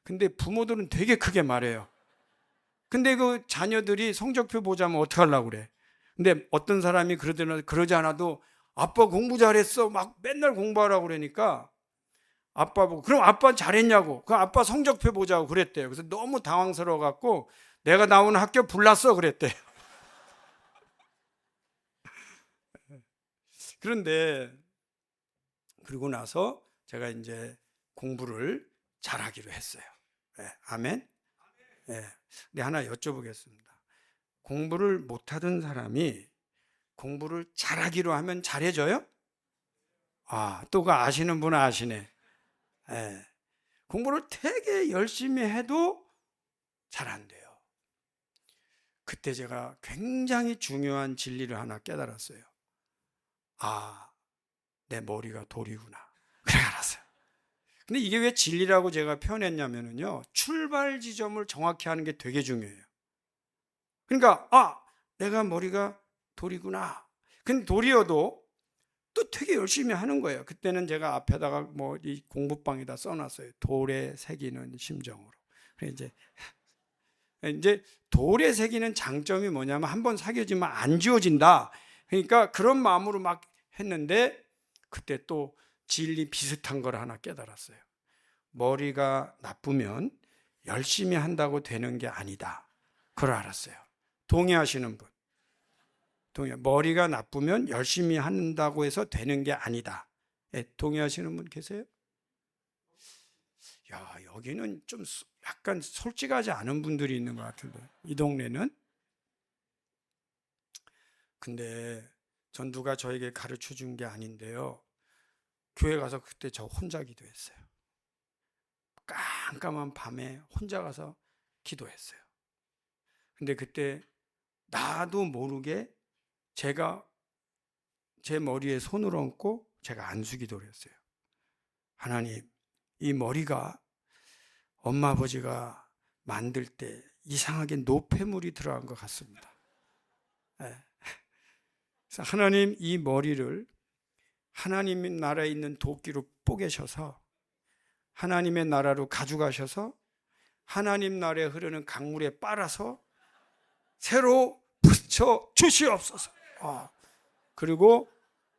근데 부모들은 되게 크게 말해요. 근데 그 자녀들이 성적표 보자면 어떡하려고 그래. 근데 어떤 사람이 그러지 않아도 아빠 공부 잘했어, 막 맨날 공부하라고 그러니까 아빠 보고, 그럼 아빠 잘했냐고, 그 아빠 성적표 보자고 그랬대요. 그래서 너무 당황스러워 갖고 내가 나오는 학교 불났어 그랬대요. 그런데 그리고 나서 제가 이제 공부를 잘하기로 했어요. 네, 아멘. 네. 근데 하나 여쭤보겠습니다. 공부를 못하던 사람이 공부를 잘하기로 하면 잘해져요? 또 그 아시는 분은 아시네. 네. 공부를 되게 열심히 해도 잘 안 돼요. 그때 제가 굉장히 중요한 진리를 하나 깨달았어요. 내 머리가 돌이구나. 그래 알았어요. 근데 이게 왜 진리라고 제가 표현했냐면요, 출발 지점을 정확히 하는 게 되게 중요해요. 그러니까 내가 머리가 돌이구나. 근데 돌이어도 또 되게 열심히 하는 거예요. 그때는 제가 앞에다가 이 공부방에다 써놨어요. 돌에 새기는 심정으로. 이제 돌에 새기는 장점이 뭐냐면 한번 사겨지면 안 지워진다. 그러니까 그런 마음으로 막 했는데 그때 또 진리 비슷한 걸 하나 깨달았어요. 머리가 나쁘면 열심히 한다고 되는 게 아니다. 그걸 알았어요. 동의하시는 분? 머리가 나쁘면 열심히 한다고 해서 되는 게 아니다. 동의하시는 분 계세요? 야, 여기는 좀 약간 솔직하지 않은 분들이 있는 것 같은데, 이 동네는. 근데 전 누가 저에게 가르쳐 준 게 아닌데요, 교회 가서 그때 저 혼자 기도했어요. 깜깜한 밤에 혼자 가서 기도했어요. 근데 그때 나도 모르게 제가 제 머리에 손을 얹고 제가 안수기도를 했어요. 하나님, 이 머리가 엄마 아버지가 만들 때 이상하게 노폐물이 들어간 것 같습니다. 그래서 하나님, 이 머리를 하나님의 나라에 있는 도끼로 뽀개셔서 하나님의 나라로 가져가셔서 하나님 나라에 흐르는 강물에 빨아서 새로 붙여 주시옵소서. 그리고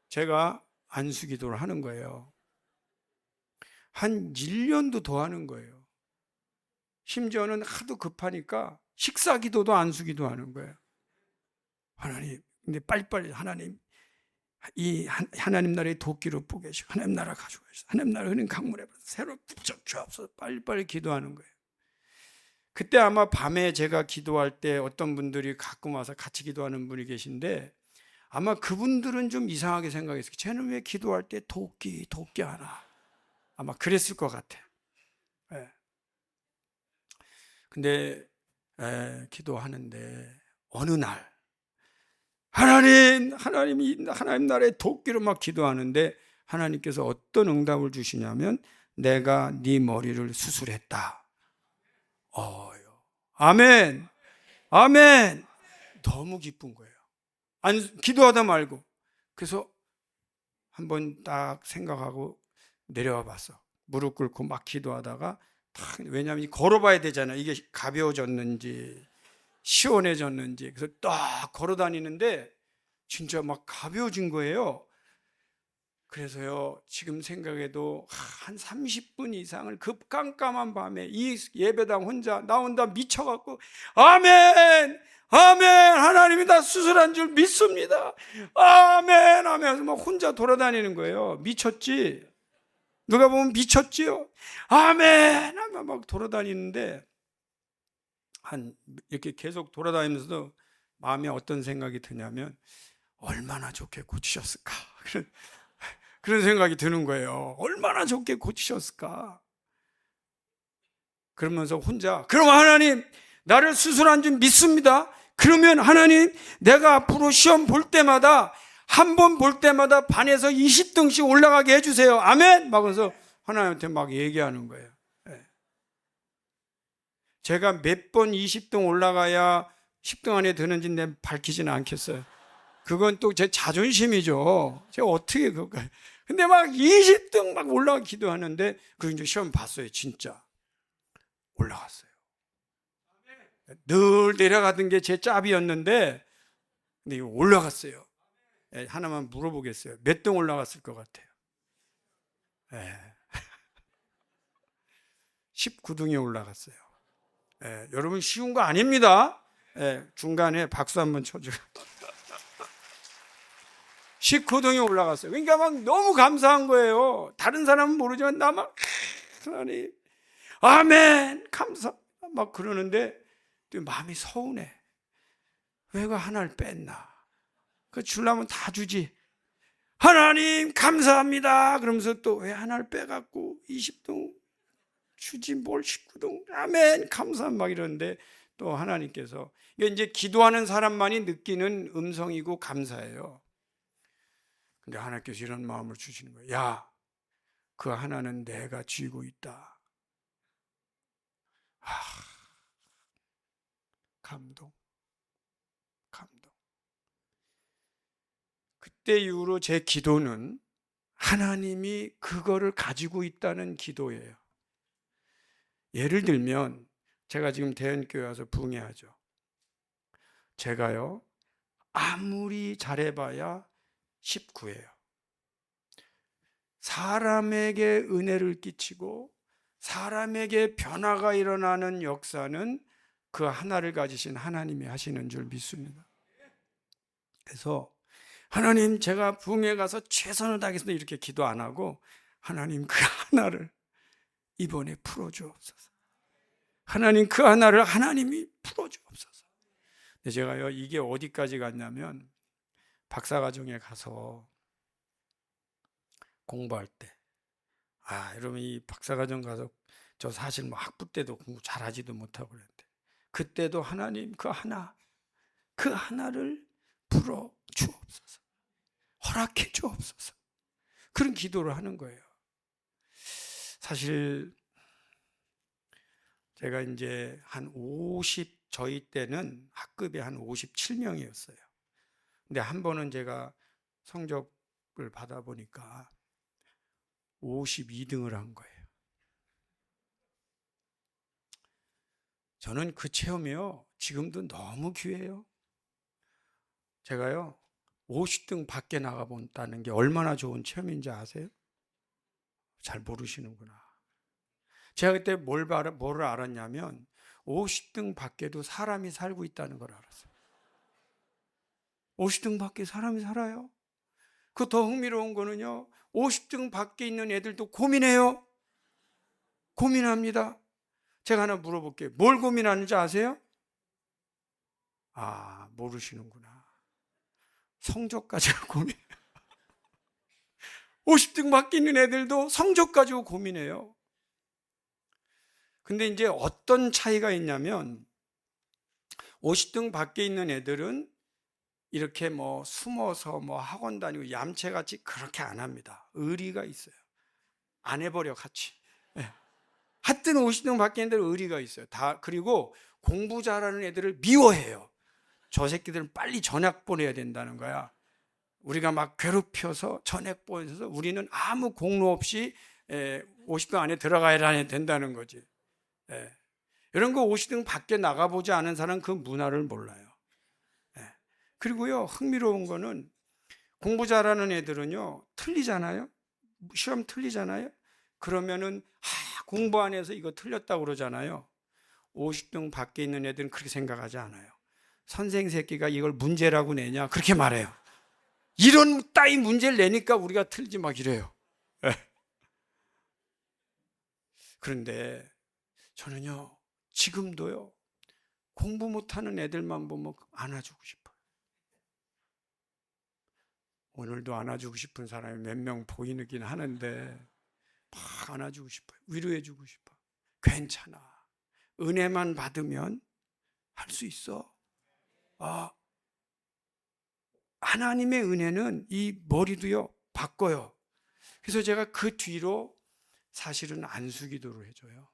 제가 안수기도를 하는 거예요. 한 1년도 더 하는 거예요. 심지어는 하도 급하니까 식사기도도 안수기도 하는 거예요. 하나님, 근데 빨리빨리 하나님, 이 하나님 나라의 도끼로 뽀개시고 하나님 나라 가져가시고 하나님 나라 흐르는 강물에 새로 붙여 주옵소서. 빨리빨리 기도하는 거예요. 그때 아마 밤에 제가 기도할 때 어떤 분들이 가끔 와서 같이 기도하는 분이 계신데 아마 그분들은 좀 이상하게 생각했어요. 쟤는 왜 기도할 때 도끼 하나? 아마 그랬을 것 같아. 근데 기도하는데 어느 날 하나님이 하나님 나라의 도끼로 막 기도하는데 하나님께서 어떤 응답을 주시냐면 내가 네 머리를 수술했다. 아멘. 아멘. 너무 기쁜 거예요. 기도하다 말고. 그래서 한번 딱 생각하고 내려와 봤어. 무릎 꿇고 막 기도하다가 왜냐하면 걸어봐야 되잖아. 이게 가벼워졌는지 시원해졌는지. 그래서 딱 걸어 다니는데 진짜 막 가벼워진 거예요. 그래서요, 지금 생각해도 한 30분 이상을 깜깜한 밤에 이 예배당 혼자 나 혼자 미쳐갖고 아멘 아멘 하나님이 다 수술한 줄 믿습니다 아멘 하면서 막 혼자 돌아다니는 거예요. 미쳤지? 누가 보면 미쳤지요? 아멘 하면 막 돌아다니는데 이렇게 계속 돌아다니면서도 마음에 어떤 생각이 드냐면 얼마나 좋게 고치셨을까 그런 생각이 드는 거예요. 얼마나 좋게 고치셨을까. 그러면서 혼자 그럼 하나님 나를 수술한 줄 믿습니다. 그러면 하나님 내가 앞으로 시험 볼 때마다 한 번 볼 때마다 반에서 20등씩 올라가게 해주세요. 아멘. 막 그래서 하나님한테 막 얘기하는 거예요. 제가 몇 번 20등 올라가야 10등 안에 드는지 내가 밝히지는 않겠어요. 그건 또 제 자존심이죠. 제가 어떻게 그럴까요? 근데 막 20등 막 올라가 기도하는데 그 이제 시험 봤어요. 진짜 올라갔어요. 늘 내려가던 게 제 짭이었는데 근데 이거 올라갔어요. 하나만 물어보겠어요. 몇 등 올라갔을 것 같아요? 19등이 올라갔어요. 여러분 쉬운 거 아닙니다. 중간에 박수 한번 쳐줘요. 19등이 올라갔어요. 그러니까 막 너무 감사한 거예요. 다른 사람은 모르지만 나 막 하나님 아멘 감사 막 그러는데 또 마음이 서운해. 왜 그 하나를 뺐나? 그 주려면 다 주지. 하나님 감사합니다. 그러면서 또 왜 하나를 빼갖고 20등 주지 뭘 19등 아멘 감사 막 이러는데 또 하나님께서 이게 이제 기도하는 사람만이 느끼는 음성이고 감사예요. 근데 하나님께서 이런 마음을 주시는 거예요. 야, 그 하나는 내가 쥐고 있다. 감동. 그때 이후로 제 기도는 하나님이 그거를 가지고 있다는 기도예요. 예를 들면 제가 지금 대연교회 와서 부흥회하죠. 제가요, 아무리 잘해봐야 19예요. 사람에게 은혜를 끼치고 사람에게 변화가 일어나는 역사는 그 하나를 가지신 하나님이 하시는 줄 믿습니다. 그래서 하나님, 제가 부흥회 가서 최선을 다하겠습니다 이렇게 기도 안 하고, 하나님 그 하나를 이번에 풀어주옵소서. 하나님 그 하나를 하나님이 풀어주옵소서. 근데 제가요, 이게 어디까지 갔냐면, 박사과정에 가서 공부할 때, 여러분, 이 박사과정 가서 저 사실 뭐 학부 때도 공부 잘하지도 못하고 그랬는데, 그때도 하나님 그 하나를 풀어 주옵소서, 허락해 주옵소서, 그런 기도를 하는 거예요. 사실 제가 이제 저희 때는 학급이 한 57명이었어요. 근데 한 번은 제가 성적을 받아보니까 52등을 한 거예요. 저는 그 체험이요, 지금도 너무 귀해요. 제가요, 50등 밖에 나가본다는 게 얼마나 좋은 체험인지 아세요? 잘 모르시는구나. 제가 그때 뭐를 알았냐면 50등 밖에도 사람이 살고 있다는 걸 알았어요. 50등 밖에 사람이 살아요. 그 더 흥미로운 거는요, 50등 밖에 있는 애들도 고민해요. 고민합니다. 제가 하나 물어볼게요. 뭘 고민하는지 아세요? 모르시는구나. 성적 가지고 고민해요. 50등 밖에 있는 애들도 성적 가지고 고민해요. 근데 이제 어떤 차이가 있냐면, 50등 밖에 있는 애들은 이렇게 뭐 숨어서 뭐 학원 다니고 얌체같이 그렇게 안 합니다. 의리가 있어요. 안 해버려 같이. 네. 하여튼 50등 밖에 있는 애들은 의리가 있어요. 그리고 공부 잘하는 애들을 미워해요. 저 새끼들은 빨리 전학 보내야 된다는 거야. 우리가 막 괴롭혀서 전학 보내서 우리는 아무 공로 없이 50등 안에 들어가야 된다는 거지. 이런 거 50등 밖에 나가보지 않은 사람은 그 문화를 몰라요. 그리고요, 흥미로운 거는 공부 잘하는 애들은요, 틀리잖아요. 시험 틀리잖아요. 그러면은 공부 안 해서 이거 틀렸다고 그러잖아요. 50등 밖에 있는 애들은 그렇게 생각하지 않아요. 선생 새끼가 이걸 문제라고 내냐 그렇게 말해요. 이런 따위 문제를 내니까 우리가 틀리지 막 이래요. 그런데 저는요, 지금도요, 공부 못하는 애들만 보면 안아주고 싶어요. 오늘도 안아주고 싶은 사람이 몇 명 보이긴 하는데 막 안아주고 싶어요. 위로해주고 싶어. 괜찮아. 은혜만 받으면 할 수 있어. 하나님의 은혜는 이 머리도요, 바꿔요. 그래서 제가 그 뒤로 사실은 안수기도를 해줘요.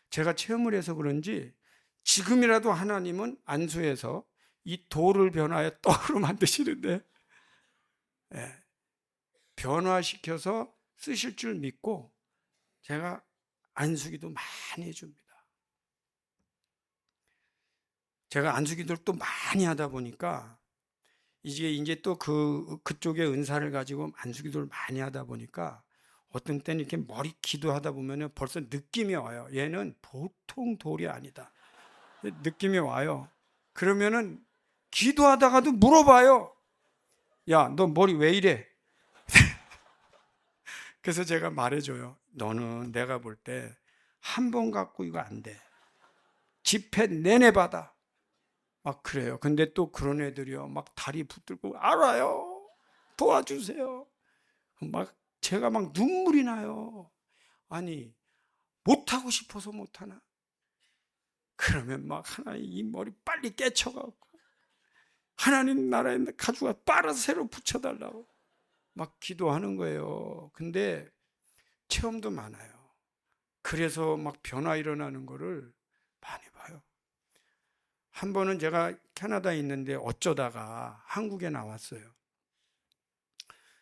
제가 체험을 해서 그런지 지금이라도 하나님은 안수해서 이 돌을 변화해 떡으로 만드시는데, 변화시켜서 쓰실 줄 믿고 제가 안수기도 많이 해줍니다. 제가 안수기도를 또 많이 하다 보니까 이제 또 그쪽의 은사를 가지고 안수기도를 많이 하다 보니까 어떤 때는 이렇게 머리 기도하다 보면 벌써 느낌이 와요. 얘는 보통 돌이 아니다. 느낌이 와요. 그러면은 기도하다가도 물어봐요. 야, 너 머리 왜 이래? 그래서 제가 말해줘요. 너는 내가 볼 때 한 번 갖고 이거 안 돼. 집회 내내 받아. 막 그래요. 근데 또 그런 애들이요, 막 다리 붙들고 알아요. 도와주세요. 막 제가 막 눈물이 나요. 아니, 못하고 싶어서 못하나? 그러면 막 하나님 이 머리 빨리 깨쳐갖고 하나님 나라에 가져가 빨아서 새로 붙여달라고 막 기도하는 거예요. 근데 체험도 많아요. 그래서 막 변화 일어나는 거를 많이 봐요. 한 번은 제가 캐나다에 있는데 어쩌다가 한국에 나왔어요.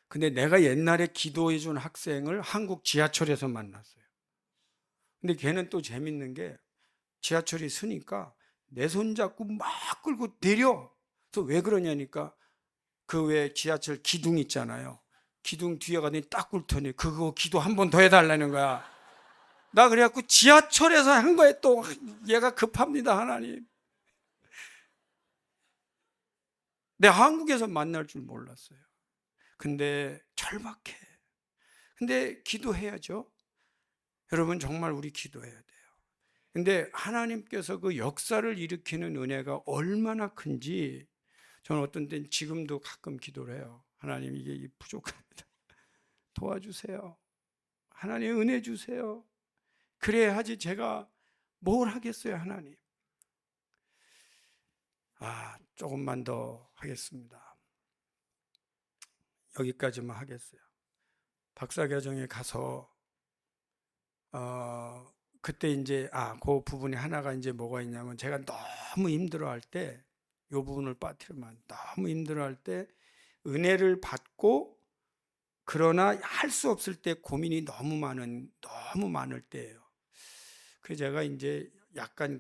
근데 내가 옛날에 기도해 준 학생을 한국 지하철에서 만났어요. 근데 걔는 또 재밌는 게 지하철이 서니까 내 손 잡고 막 끌고 내려. 그래서 왜 그러냐니까 그 왜 지하철 기둥 있잖아요. 기둥 뒤에 가더니 딱 꿇더니 그거 기도 한 번 더 해달라는 거야. 나 그래갖고 지하철에서 한 거에 또 얘가 급합니다. 하나님. 내 한국에서 만날 줄 몰랐어요. 근데 절박해. 근데 기도해야죠. 여러분 정말 우리 기도해야 돼요. 근데 하나님께서 그 역사를 일으키는 은혜가 얼마나 큰지 저는 어떤 때는 지금도 가끔 기도를 해요. 하나님 이게 부족합니다. 도와주세요. 하나님 은혜 주세요. 그래야 하지 제가 뭘 하겠어요, 하나님. 조금만 더 하겠습니다. 여기까지만 하겠어요. 박사과정에 가서 그때 이제 그 부분이 하나가 이제 뭐가 있냐면 제가 너무 힘들어할 때 이 부분을 빠뜨리면 너무 힘들어할 때 은혜를 받고 그러나 할 수 없을 때 고민이 너무 많을 때예요. 그래서 제가 이제 약간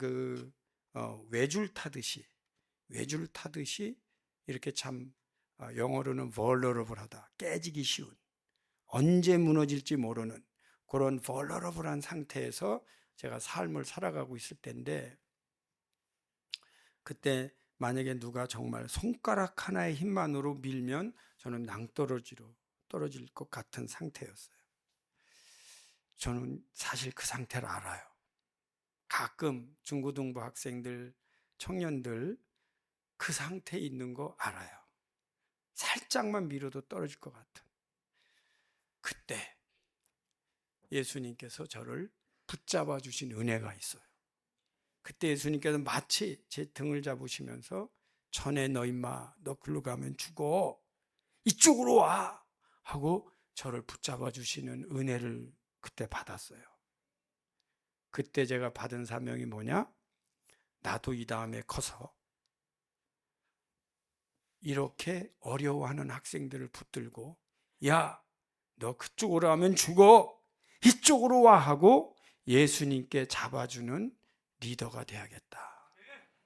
외줄 타듯이 이렇게 참 영어로는 vulnerable하다, 깨지기 쉬운, 언제 무너질지 모르는 그런 vulnerable한 상태에서 제가 삶을 살아가고 있을 때인데 그때 만약에 누가 정말 손가락 하나의 힘만으로 밀면 저는 낭떠러지로 떨어질 것 같은 상태였어요. 저는 사실 그 상태를 알아요. 가끔 중고등부 학생들, 청년들 그 상태에 있는 거 알아요. 살짝만 밀어도 떨어질 것 같은. 그때 예수님께서 저를 붙잡아 주신 은혜가 있어요. 그때 예수님께서 마치 제 등을 잡으시면서 전에 너 임마 너 글로 가면 죽어 이쪽으로 와 하고 저를 붙잡아 주시는 은혜를 그때 받았어요. 그때 제가 받은 사명이 뭐냐? 나도 이 다음에 커서 이렇게 어려워하는 학생들을 붙들고 야, 너 그쪽으로 하면 죽어 이쪽으로 와 하고 예수님께 잡아주는 리더가 돼야겠다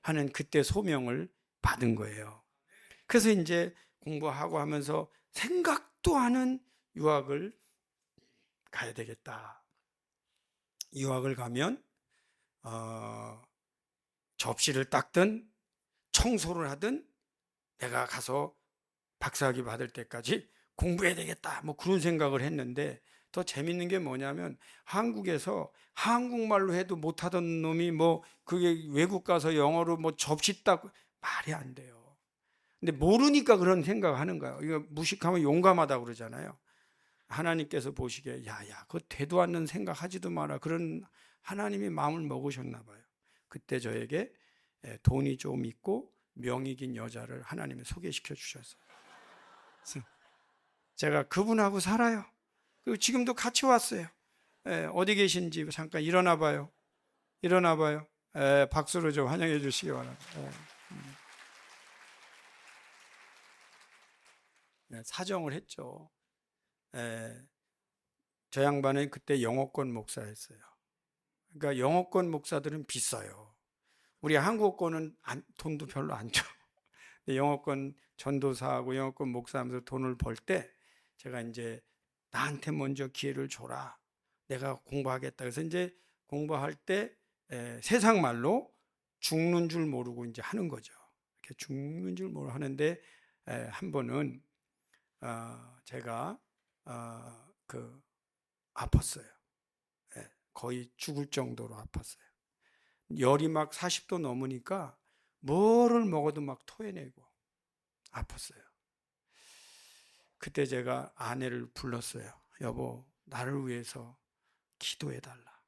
하는 그때 소명을 받은 거예요. 그래서 이제 공부하고 하면서 생각도 하는 유학을 가야 되겠다. 유학을 가면 접시를 닦든 청소를 하든 내가 가서 박사학위 받을 때까지 공부해야 되겠다. 뭐 그런 생각을 했는데 더 재밌는 게 뭐냐면 한국에서 한국말로 해도 못하던 놈이 뭐 그게 외국 가서 영어로 뭐 접시 닦고 말이 안 돼요. 근데 모르니까 그런 생각을 하는 거예요. 이거 무식하면 용감하다고 그러잖아요. 하나님께서 보시기에 야야 그거 되도 않는 생각하지도 마라 그런 하나님이 마음을 먹으셨나 봐요. 그때 저에게 돈이 좀 있고 명이 긴 여자를 하나님이 소개시켜 주셨어요. 제가 그분하고 살아요. 그리고 지금도 같이 왔어요. 어디 계신지 잠깐 일어나 봐요. 일어나 봐요. 박수로 좀 환영해 주시기 바랍니다. 사정을 했죠. 저 양반은 그때 영어권 목사였어요. 그러니까 영어권 목사들은 비싸요. 우리 한국권은 돈도 별로 안 줘. 영어권 전도사하고 영어권 목사하면서 돈을 벌 때 제가 이제 나한테 먼저 기회를 줘라. 내가 공부하겠다. 그래서 이제 공부할 때 세상 말로 죽는 줄 모르고 이제 하는 거죠. 이렇게 죽는 줄 모르고 하는데 한 번은 제가 아팠어요. 거의 죽을 정도로 아팠어요. 열이 막 40도 넘으니까 뭐를 먹어도 막 토해내고 아팠어요. 그때 제가 아내를 불렀어요. 여보, 나를 위해서 기도해달라.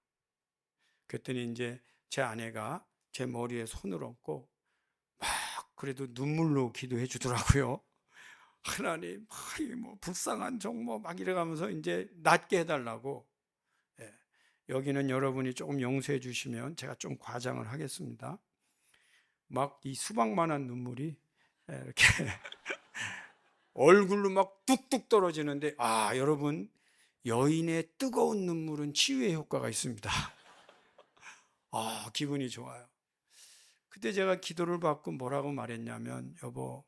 그랬더니 이제 제 아내가 제 머리에 손을 얹고 막 그래도 눈물로 기도해 주더라고요. 하나님, 뭐 불쌍한 종모 막 이래가면서 이제 낫게 해달라고. 여기는 여러분이 조금 용서해 주시면 제가 좀 과장을 하겠습니다. 막 이 수박만한 눈물이 이렇게 얼굴로 막 뚝뚝 떨어지는데 여러분 여인의 뜨거운 눈물은 치유의 효과가 있습니다. 기분이 좋아요. 그때 제가 기도를 받고 뭐라고 말했냐면, 여보,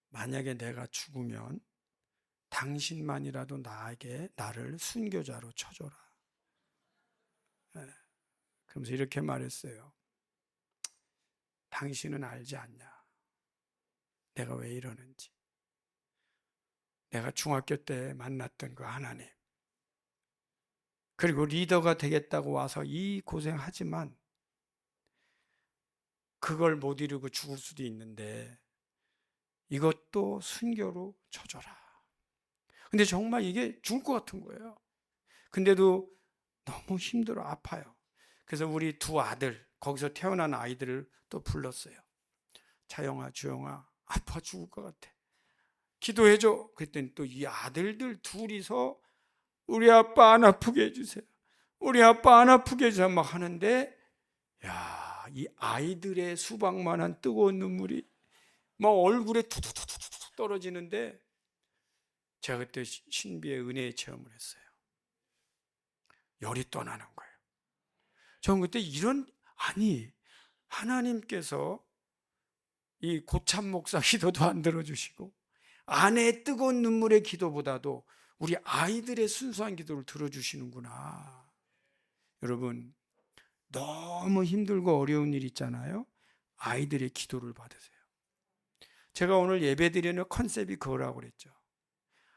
만약에 내가 죽으면 당신만이라도 나를 순교자로 쳐줘라. 그러면서 이렇게 말했어요. 당신은 알지 않냐, 내가 왜 이러는지. 내가 중학교 때 만났던 그 하나님, 그리고 리더가 되겠다고 와서 이 고생하지만 그걸 못 이루고 죽을 수도 있는데 이것도 순교로 쳐줘라. 근데 정말 이게 죽을 것 같은 거예요. 근데도 너무 힘들어, 아파요. 그래서 우리 두 아들, 거기서 태어난 아이들을 또 불렀어요. 차영아, 주영아, 아파 죽을 것 같아, 기도해줘. 그랬더니 또 이 아들들 둘이서 우리 아빠 안 아프게 해주세요, 우리 아빠 안 아프게 해주세요 막 하는데, 야, 이 아이들의 수박만한 뜨거운 눈물이 막 얼굴에 투투투투 떨어지는데, 제가 그때 신비의 은혜의 체험을 했어요. 열이 떠나는 거예요. 저는 그때 하나님께서 이 고참 목사 기도도 안 들어주시고 아내의 뜨거운 눈물의 기도보다도 우리 아이들의 순수한 기도를 들어주시는구나. 여러분, 너무 힘들고 어려운 일 있잖아요. 아이들의 기도를 받으세요. 제가 오늘 예배드리는 컨셉이 그거라고 그랬죠.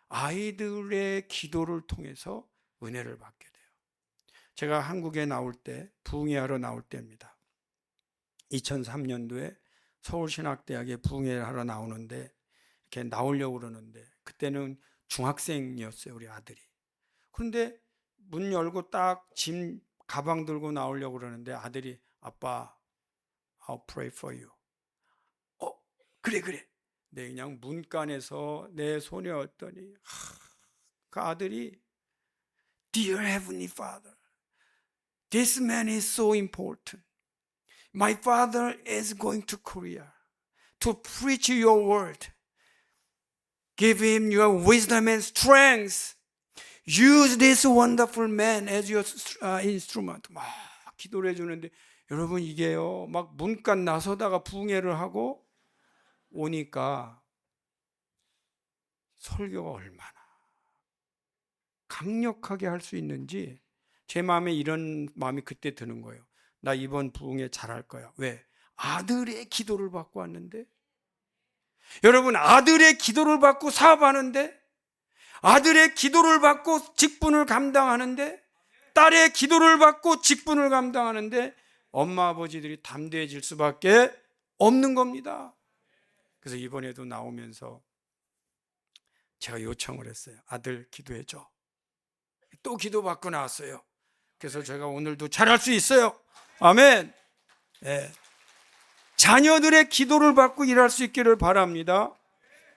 아이들의 기도를 통해서 은혜를 받게 돼요. 제가 한국에 나올 때, 부흥회하러 나올 때입니다. 2003년도에 서울신학대학에 부흥회하러 나오는데, 이렇게 나오려고 그러는데, 그때는 중학생이었어요, 우리 아들이. 그런데 문 열고 딱 짐 가방 들고 나오려고 그러는데 아들이, 아빠, I'll pray for you. 그래. 내 그냥 문간에서 내 손에 얻더니, 그 아들이, Dear Heavenly Father, this man is so important. My father is going to Korea to preach your word. Give him your wisdom and strength. Use this wonderful man as your instrument. 막 기도를 해주는데, 여러분 이게요, 막 문간 나서다가 부흥회를 하고 오니까 설교가 얼마나 강력하게 할 수 있는지 제 마음에 이런 마음이 그때 드는 거예요. 나 이번 부흥회 잘할 거야. 왜? 아들의 기도를 받고 왔는데. 여러분, 아들의 기도를 받고 사업하는데, 아들의 기도를 받고 직분을 감당하는데, 딸의 기도를 받고 직분을 감당하는데 엄마 아버지들이 담대해질 수밖에 없는 겁니다. 그래서 이번에도 나오면서 제가 요청을 했어요. 아들 기도해줘. 또 기도받고 나왔어요. 그래서 제가 오늘도 잘할 수 있어요. 아멘. 네. 자녀들의 기도를 받고 일할 수 있기를 바랍니다.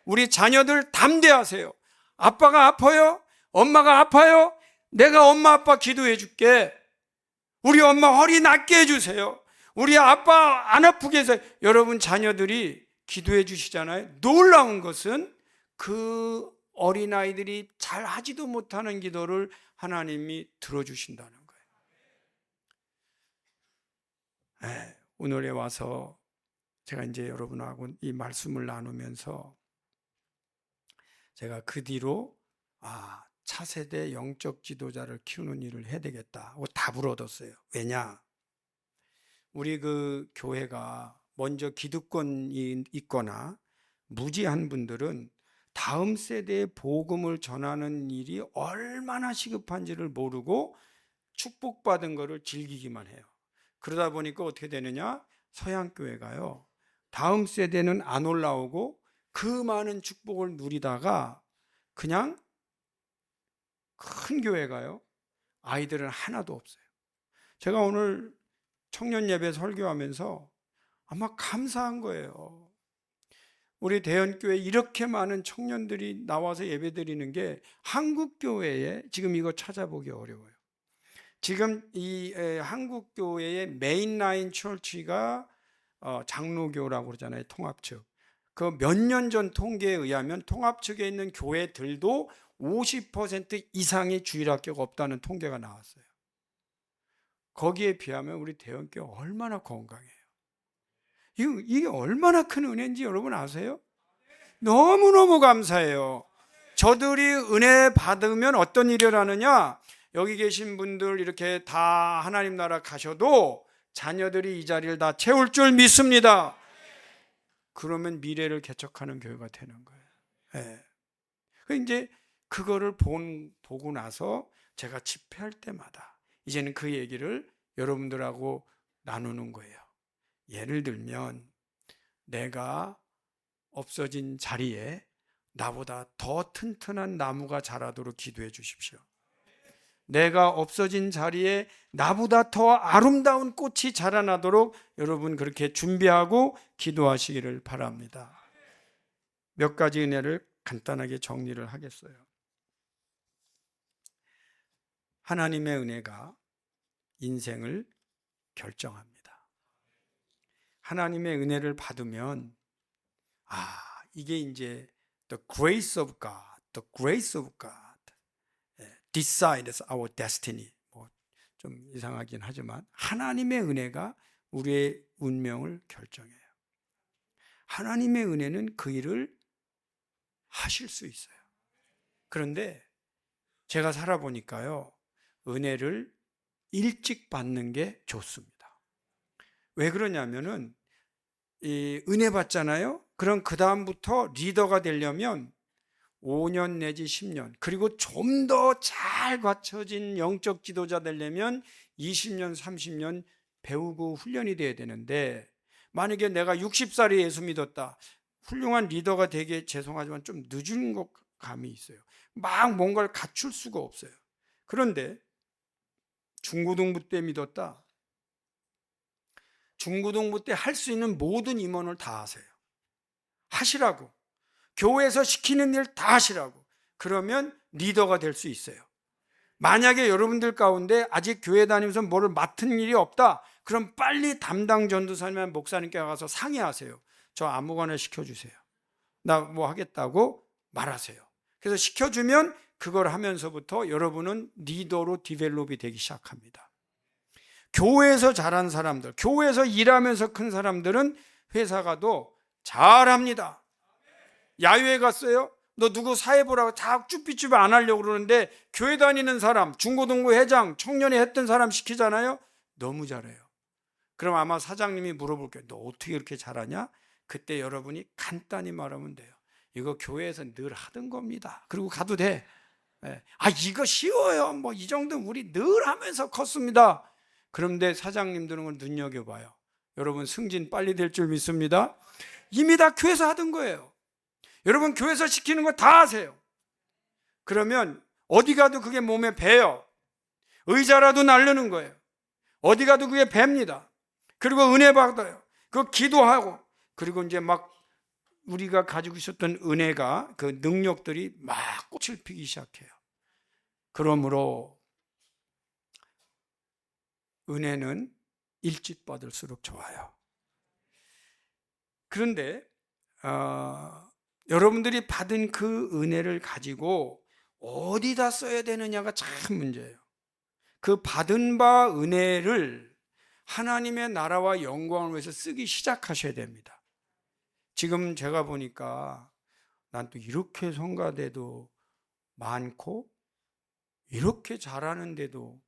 우리 자녀들 담대하세요. 아빠가 아파요? 엄마가 아파요? 내가 엄마 아빠 기도해 줄게. 우리 엄마 허리 낫게 해주세요. 우리 아빠 안 아프게 해서. 여러분 자녀들이 기도해 주시잖아요. 놀라운 것은 그 어린아이들이 잘 하지도 못하는 기도를 하나님이 들어주신다는 거예요. 네, 오늘에 와서 제가 이제 여러분하고 이 말씀을 나누면서 제가 그 뒤로 차세대 영적 지도자를 키우는 일을 해야 되겠다 하고 답을 얻었어요. 왜냐? 우리 그 교회가 먼저 기득권이 있거나 무지한 분들은 다음 세대에 복음을 전하는 일이 얼마나 시급한지를 모르고 축복받은 거를 즐기기만 해요. 그러다 보니까 어떻게 되느냐? 서양교회가요, 다음 세대는 안 올라오고 그 많은 축복을 누리다가 그냥 큰 교회가요, 아이들은 하나도 없어요. 제가 오늘 청년 예배 설교하면서 아마 감사한 거예요. 우리 대연교회 이렇게 많은 청년들이 나와서 예배드리는 게 한국교회에 지금 이거 찾아보기 어려워요. 지금 이 한국교회의 메인라인 철치가 장로교라고 그러잖아요. 통합측. 그 몇 년 전 통계에 의하면 통합측에 있는 교회들도 50% 이상의 주일학교가 없다는 통계가 나왔어요. 거기에 비하면 우리 대형교회 얼마나 건강해요. 이게 얼마나 큰 은혜인지 여러분 아세요? 너무너무 감사해요. 저들이 은혜 받으면 어떤 일을 하느냐? 여기 계신 분들 이렇게 다 하나님 나라 가셔도 자녀들이 이 자리를 다 채울 줄 믿습니다. 그러면 미래를 개척하는 교회가 되는 거예요. 이제 그거를 보고 나서 제가 집회할 때마다 이제는 그 얘기를 여러분들하고 나누는 거예요. 예를 들면 내가 없어진 자리에 나보다 더 튼튼한 나무가 자라도록 기도해 주십시오. 내가 없어진 자리에 나보다 더 아름다운 꽃이 자라나도록 여러분 그렇게 준비하고 기도하시기를 바랍니다. 몇 가지 은혜를 간단하게 정리를 하겠어요. 하나님의 은혜가 인생을 결정합니다. 하나님의 은혜를 받으면 이게 이제 the grace of God, the grace of God decides our destiny. 좀 이상하긴 하지만 하나님의 은혜가 우리의 운명을 결정해요. 하나님의 은혜는 그 일을 하실 수 있어요. 그런데 제가 살아보니까요, 은혜를 일찍 받는 게 좋습니다. 왜 그러냐면은 이 은혜 받잖아요. 그럼 그 다음부터 리더가 되려면 5년 내지 10년, 그리고 좀 더 잘 갖춰진 영적 지도자 되려면 20년, 30년 배우고 훈련이 돼야 되는데, 만약에 내가 60살에 예수 믿었다, 훌륭한 리더가 되기에 죄송하지만 좀 늦은 것 감이 있어요. 막 뭔가를 갖출 수가 없어요. 그런데 중고등부 때 믿었다, 중고등부 때 할 수 있는 모든 임원을 다 하세요. 하시라고. 교회에서 시키는 일 다 하시라고. 그러면 리더가 될 수 있어요. 만약에 여러분들 가운데 아직 교회 다니면서 뭐를 맡은 일이 없다, 그럼 빨리 담당 전도사님이나 목사님께 가서 상의하세요. 저 아무거나 시켜주세요. 나 뭐 하겠다고 말하세요. 그래서 시켜주면 그걸 하면서부터 여러분은 리더로 디벨롭이 되기 시작합니다. 교회에서 자란 사람들, 교회에서 일하면서 큰 사람들은 회사 가도 잘합니다. 야유회 갔어요? 너 누구 사회 보라고 다 쭈삐쭈삐 안 하려고 그러는데 교회 다니는 사람, 중고등부 회장, 청년회 했던 사람 시키잖아요? 너무 잘해요. 그럼 아마 사장님이 물어볼 거예요. 너 어떻게 이렇게 잘하냐? 그때 여러분이 간단히 말하면 돼요. 이거 교회에서 늘 하던 겁니다. 그리고 가도 돼. 이거 쉬워요. 뭐 이 정도는 우리 늘 하면서 컸습니다. 그런데 사장님들은 걸 눈여겨봐요. 여러분 승진 빨리 될 줄 믿습니다. 이미 다 교회에서 하던 거예요. 여러분 교회에서 시키는 거 다 하세요. 그러면 어디 가도 그게 몸에 배요. 의자라도 날르는 거예요. 어디 가도 그게 배,입니다. 그리고 은혜 받아요. 그 기도하고, 그리고 이제 막 우리가 가지고 있었던 은혜가, 그 능력들이 막 꽃을 피기 시작해요. 그러므로 은혜는 일찍 받을수록 좋아요. 그런데 여러분들이 받은 그 은혜를 가지고 어디다 써야 되느냐가 참 문제예요. 그 받은 바 은혜를 하나님의 나라와 영광을 위해서 쓰기 시작하셔야 됩니다. 지금 제가 보니까 난 또 이렇게 성가대도 많고 이렇게 잘하는데도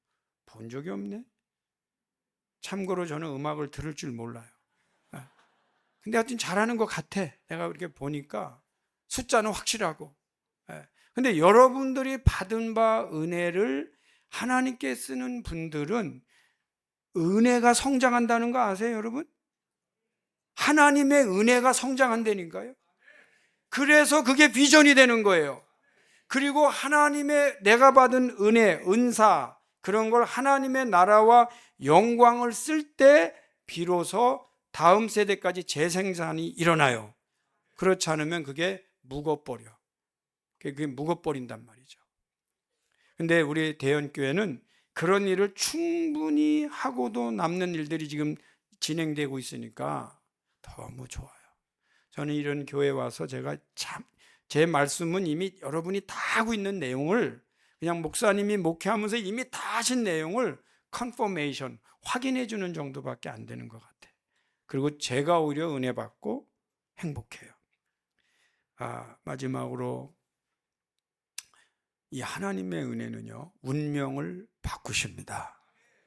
본 적이 없네. 참고로 저는 음악을 들을 줄 몰라요. 근데 하여튼 잘하는 것 같아. 내가 이렇게 보니까 숫자는 확실하고. 근데 여러분들이 받은 바 은혜를 하나님께 쓰는 분들은 은혜가 성장한다는 거 아세요, 여러분? 하나님의 은혜가 성장한다니까요. 그래서 그게 비전이 되는 거예요. 그리고 하나님의 내가 받은 은혜, 은사, 그런 걸 하나님의 나라와 영광을 쓸 때 비로소 다음 세대까지 재생산이 일어나요. 그렇지 않으면 그게 묵어버려. 그게 묵어버린단 말이죠. 근데 우리 대연교회는 그런 일을 충분히 하고도 남는 일들이 지금 진행되고 있으니까 너무 좋아요. 저는 이런 교회에 와서 제가 참, 제 말씀은 이미 여러분이 다 하고 있는 내용을, 그냥 목사님이 목회하면서 이미 다 하신 내용을 컨포메이션, 확인해 주는 정도밖에 안 되는 것 같아. 그리고 제가 오히려 은혜 받고 행복해요. 마지막으로 이 하나님의 은혜는요, 운명을 바꾸십니다.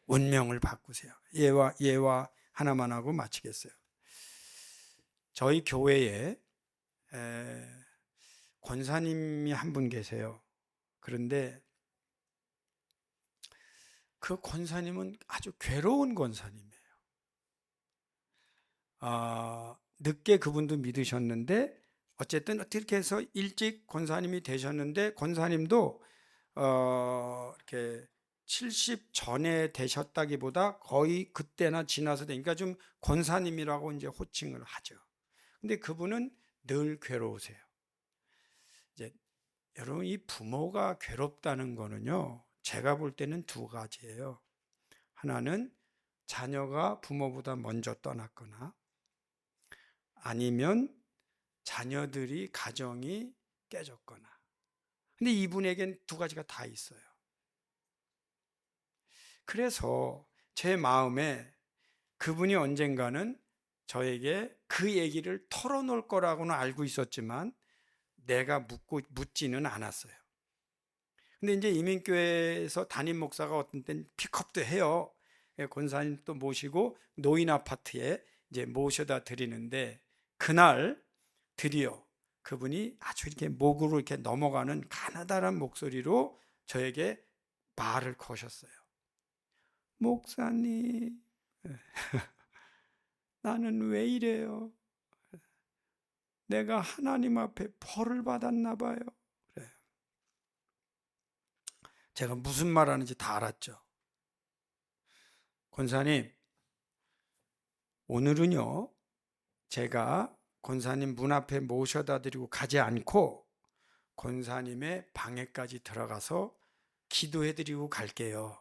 운명을 바꾸세요. 예와 하나만 하고 마치겠어요. 저희 교회에 권사님이 한 분 계세요. 그런데 그 권사님은 아주 괴로운 권사님이에요. 늦게 그분도 믿으셨는데 어쨌든 어떻게 해서 일찍 권사님이 되셨는데, 권사님도 이렇게 70 전에 되셨다기보다 거의 그때나 지나서 되니까 좀 권사님이라고 이제 호칭을 하죠. 근데 그분은 늘 괴로우세요. 이제 여러분, 이 부모가 괴롭다는 거는요, 제가 볼 때는 두 가지예요. 하나는 자녀가 부모보다 먼저 떠났거나, 아니면 자녀들이 가정이 깨졌거나. 근데 이분에겐 두 가지가 다 있어요. 그래서 제 마음에 그분이 언젠가는 저에게 그 얘기를 털어놓을 거라고는 알고 있었지만 내가 묻지는 않았어요. 근데 이제 이민교회에서 담임 목사가 어떤 땐 픽업도 해요. 권사님 또 모시고 노인 아파트에 이제 모셔다 드리는데, 그날 드디어 그분이 아주 이렇게 목으로 이렇게 넘어가는 가느다란 목소리로 저에게 말을 거셨어요. 목사님, 나는 왜 이래요? 내가 하나님 앞에 벌을 받았나 봐요. 그래요. 제가 무슨 말하는지 다 알았죠. 권사님, 오늘은요, 제가 권사님 문 앞에 모셔다 드리고 가지 않고 권사님의 방에까지 들어가서 기도해 드리고 갈게요.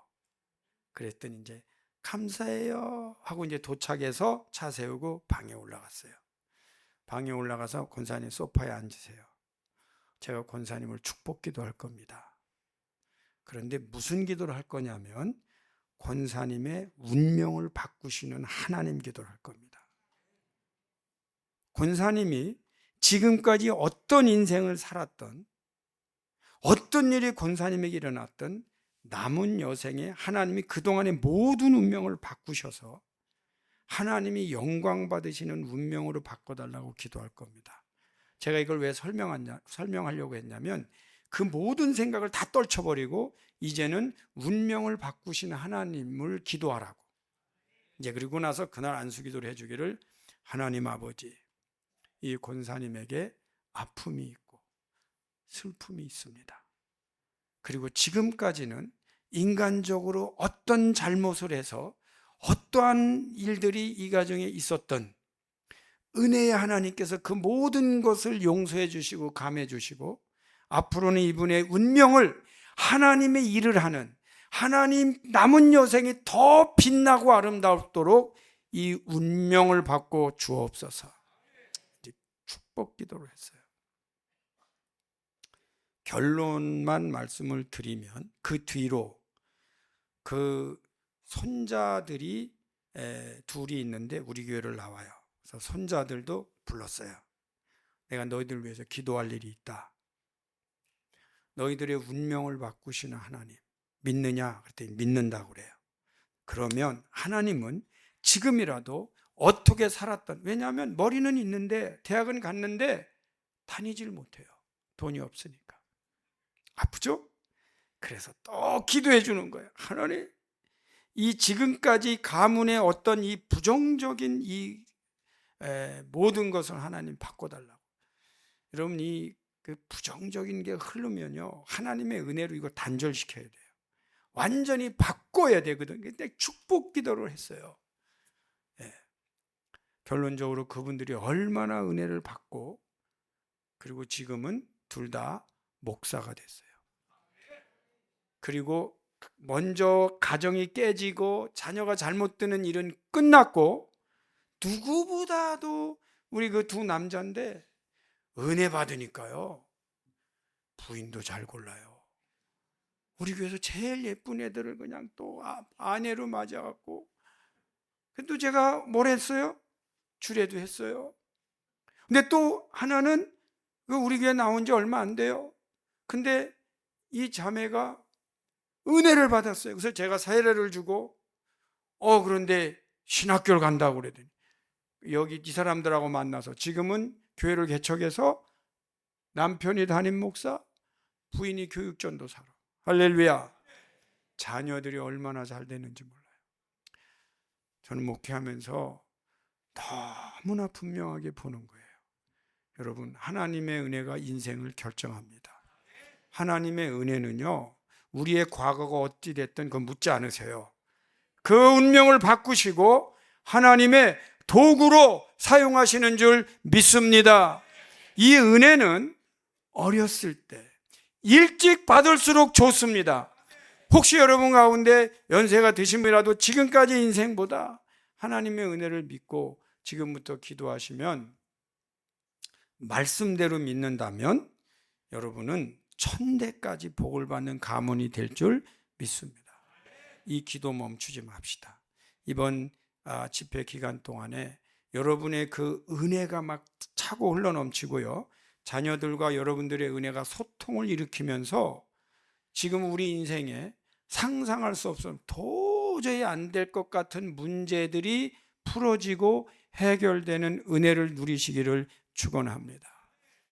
그랬더니 이제 감사해요 하고 이제 도착해서 차 세우고 방에 올라갔어요. 방에 올라가서 권사님 소파에 앉으세요. 제가 권사님을 축복 기도할 겁니다. 그런데 무슨 기도를 할 거냐면 권사님의 운명을 바꾸시는 하나님 기도를 할 겁니다. 권사님이 지금까지 어떤 인생을 살았던, 어떤 일이 권사님에게 일어났던 남은 여생에 하나님이 그동안의 모든 운명을 바꾸셔서 하나님이 영광 받으시는 운명으로 바꿔달라고 기도할 겁니다. 제가 이걸 왜 설명하려고 했냐면, 그 모든 생각을 다 떨쳐버리고 이제는 운명을 바꾸시는 하나님을 기도하라고. 이제 그리고 나서 그날 안수기도를 해주기를, 하나님 아버지, 이 권사님에게 아픔이 있고 슬픔이 있습니다. 그리고 지금까지는 인간적으로 어떤 잘못을 해서 어떠한 일들이 이 가정에 있었던, 은혜의 하나님께서 그 모든 것을 용서해 주시고 감해 주시고 앞으로는 이분의 운명을 하나님의 일을 하는, 하나님 남은 여생이 더 빛나고 아름답도록 이 운명을 받고 주옵소서. 축복 기도를 했어요. 결론만 말씀을 드리면, 그 뒤로 그 손자들이 둘이 있는데 우리 교회를 나와요. 그래서 손자들도 불렀어요. 내가 너희들 위해서 기도할 일이 있다. 너희들의 운명을 바꾸시는 하나님 믿느냐? 그랬더니 믿는다고 그래요. 그러면 하나님은 지금이라도 어떻게 살았던, 왜냐하면 머리는 있는데 대학은 갔는데 다니질 못해요. 돈이 없으니까. 아프죠? 그래서 또 기도해 주는 거예요. 하나님, 이 지금까지 가문의 어떤 이 부정적인 이 모든 것을 하나님 바꿔달라고. 여러분, 이 그 부정적인 게 흐르면요, 하나님의 은혜로 이걸 단절시켜야 돼요. 완전히 바꿔야 되거든요. 근데 축복 기도를 했어요. 결론적으로 그분들이 얼마나 은혜를 받고, 그리고 지금은 둘 다 목사가 됐어요. 그리고 먼저 가정이 깨지고 자녀가 잘못 드는 일은 끝났고, 누구보다도 우리 그 두 남자인데 은혜 받으니까요, 부인도 잘 골라요. 우리 교회에서 제일 예쁜 애들을 그냥 또 아내로 맞아갖고, 근데 제가 뭘 했어요? 주례도 했어요. 근데 또 하나는 우리 교회 나온 지 얼마 안 돼요. 근데 이 자매가 은혜를 받았어요. 그래서 제가 세례를 주고, 그런데 신학교를 간다고 그러더니 여기 이 사람들하고 만나서 지금은 교회를 개척해서 남편이 담임 목사, 부인이 교육전도사로. 할렐루야. 자녀들이 얼마나 잘 되는지 몰라요. 저는 목회하면서 너무나 분명하게 보는 거예요. 여러분, 하나님의 은혜가 인생을 결정합니다. 하나님의 은혜는요, 우리의 과거가 어찌 됐든 그건 묻지 않으세요. 그 운명을 바꾸시고 하나님의 도구로 사용하시는 줄 믿습니다. 이 은혜는 어렸을 때 일찍 받을수록 좋습니다. 혹시 여러분 가운데 연세가 드신 분이라도 지금까지 인생보다 하나님의 은혜를 믿고 지금부터 기도하시면, 말씀대로 믿는다면 여러분은 천대까지 복을 받는 가문이 될 줄 믿습니다. 이 기도 멈추지 맙시다. 이번 집회 기간 동안에 여러분의 그 은혜가 막 차고 흘러넘치고요, 자녀들과 여러분들의 은혜가 소통을 일으키면서 지금 우리 인생에 상상할 수 없는 도저히 안 될 것 같은 문제들이 풀어지고 해결되는 은혜를 누리시기를 축원합니다.